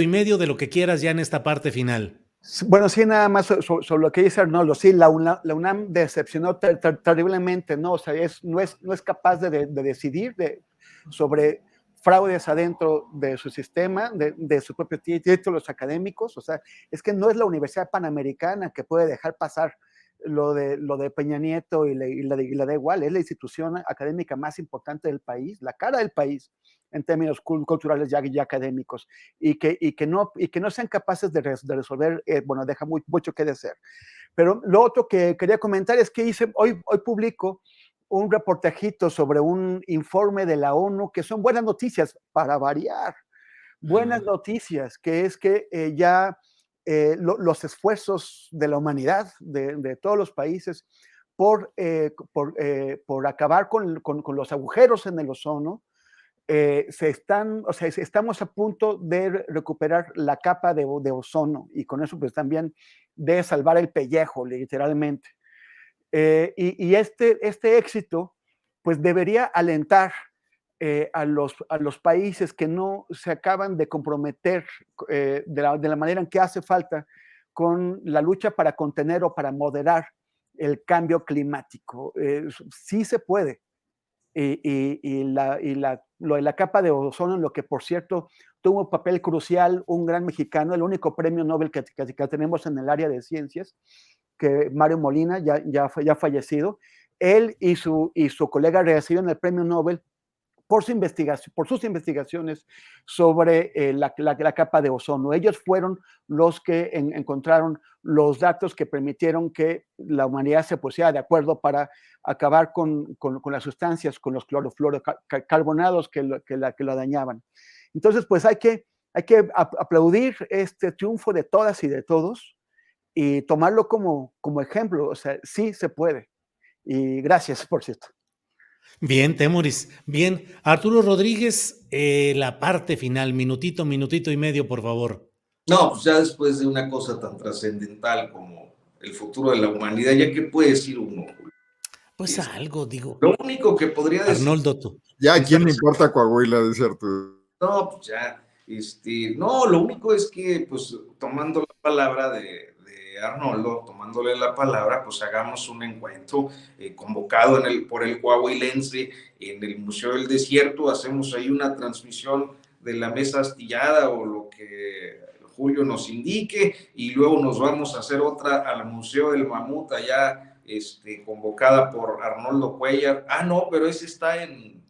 Speaker 1: y medio de lo que quieras ya en esta parte final.
Speaker 2: Bueno, sí, nada más sobre lo que dice Arnoldo. Sí, la UNAM decepcionó terriblemente, ¿no? O sea, no es capaz de decidir sobre fraudes adentro de su sistema, de sus propios títulos académicos. O sea, es que no es la Universidad Panamericana que puede dejar pasar lo de Peña Nieto y la da igual. Es la institución académica más importante del país, la cara del país en términos culturales y académicos, y que no sean capaces de resolver, bueno, deja mucho que desear. Pero lo otro que quería comentar es que hoy publico un reportajito sobre un informe de la ONU, que son buenas noticias para variar, buenas noticias, que es que ya los esfuerzos de la humanidad, de todos los países, por acabar con los agujeros en el ozono, estamos a punto de recuperar la capa de ozono, y con eso pues también de salvar el pellejo, literalmente. Y este éxito pues debería alentar a los países que no se acaban de comprometer de la manera en que hace falta con la lucha para contener o para moderar el cambio climático. Sí se puede. Lo de la capa de ozono, en lo que, por cierto, tuvo un papel crucial un gran mexicano, el único premio Nobel que tenemos en el área de ciencias, que Mario Molina, ya fallecido. Él y su colega recibieron el premio Nobel por sus investigaciones sobre la capa de ozono. Ellos fueron los que encontraron los datos que permitieron que la humanidad se pusiera de acuerdo para acabar con las sustancias, con los clorofluorocarbonados que lo dañaban. Entonces, pues hay que aplaudir este triunfo de todas y de todos y tomarlo como ejemplo. O sea, sí se puede. Y gracias, por cierto.
Speaker 1: Bien, Temoris. Bien, Arturo Rodríguez, la parte final, minutito y medio, por favor.
Speaker 4: No, pues ya después de una cosa tan trascendental como el futuro de la humanidad, ¿ya qué puede decir uno?
Speaker 1: Pues algo, digo.
Speaker 4: Lo único que podría decir...
Speaker 1: Arnoldo, tú.
Speaker 3: Ya, ¿a quién le importa Coahuila, dice Arturo?
Speaker 4: No, pues ya, no, lo único es que, pues, tomando la palabra de Arnoldo, tomándole la palabra, pues hagamos un encuentro convocado por el coahuilense en el Museo del Desierto, hacemos ahí una transmisión de la mesa astillada o lo que Julio nos indique, y luego nos vamos a hacer otra al Museo del Mamut, allá convocada por Arnoldo Cuellar. Ah, no, pero ese está en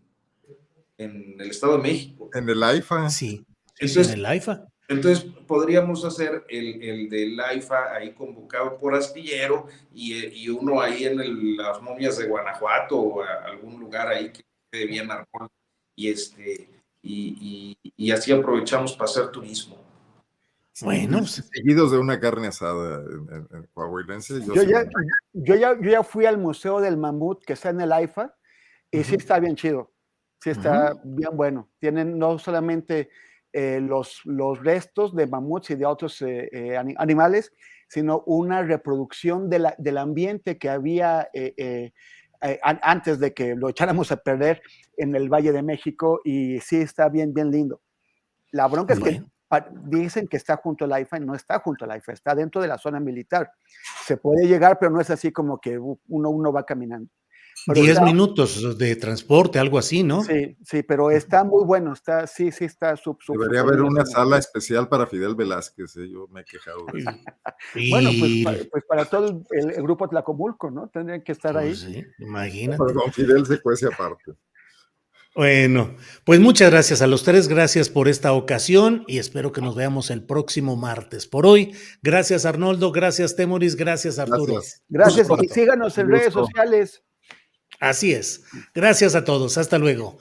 Speaker 4: el Estado de México.
Speaker 3: En el AIFA.
Speaker 1: Sí,
Speaker 4: entonces,
Speaker 1: en el AIFA.
Speaker 4: Entonces podríamos hacer el del AIFA ahí convocado por Astillero y uno ahí en las momias de Guanajuato o algún lugar ahí que quede bien armado, y así aprovechamos para hacer turismo.
Speaker 1: Bueno,
Speaker 3: seguidos de una carne asada en coahuilense.
Speaker 2: Yo ya fui al Museo del Mamut, que está en el AIFA, y sí está bien chido. Sí está bien bueno. Tienen no solamente los restos de mamuts y de otros animales, sino una reproducción del ambiente que había antes de que lo echáramos a perder en el Valle de México, y sí está bien lindo. La bronca es que dicen que está junto al AIFA, y no está junto al AIFA, está dentro de la zona militar. Se puede llegar, pero no es así como que uno va caminando.
Speaker 1: Pero 10 minutos de transporte, algo así, ¿no?
Speaker 2: Sí, pero está muy bueno, está
Speaker 3: Debería haber una sala especial para Fidel Velázquez, yo me he quejado de eso.
Speaker 2: Bueno, pues para todo el grupo Tlacomulco, ¿no? Tendrían que estar ahí.
Speaker 1: Sí, imagínate.
Speaker 3: Pero con Fidel se cuece aparte.
Speaker 1: Bueno, pues muchas gracias a los tres, gracias por esta ocasión y espero que nos veamos el próximo martes. Por hoy, gracias Arnoldo, gracias Temoris, gracias Arturo.
Speaker 2: Gracias
Speaker 1: Por
Speaker 2: y
Speaker 1: supuesto.
Speaker 2: síganos en redes sociales.
Speaker 1: Así es. Gracias a todos. Hasta luego.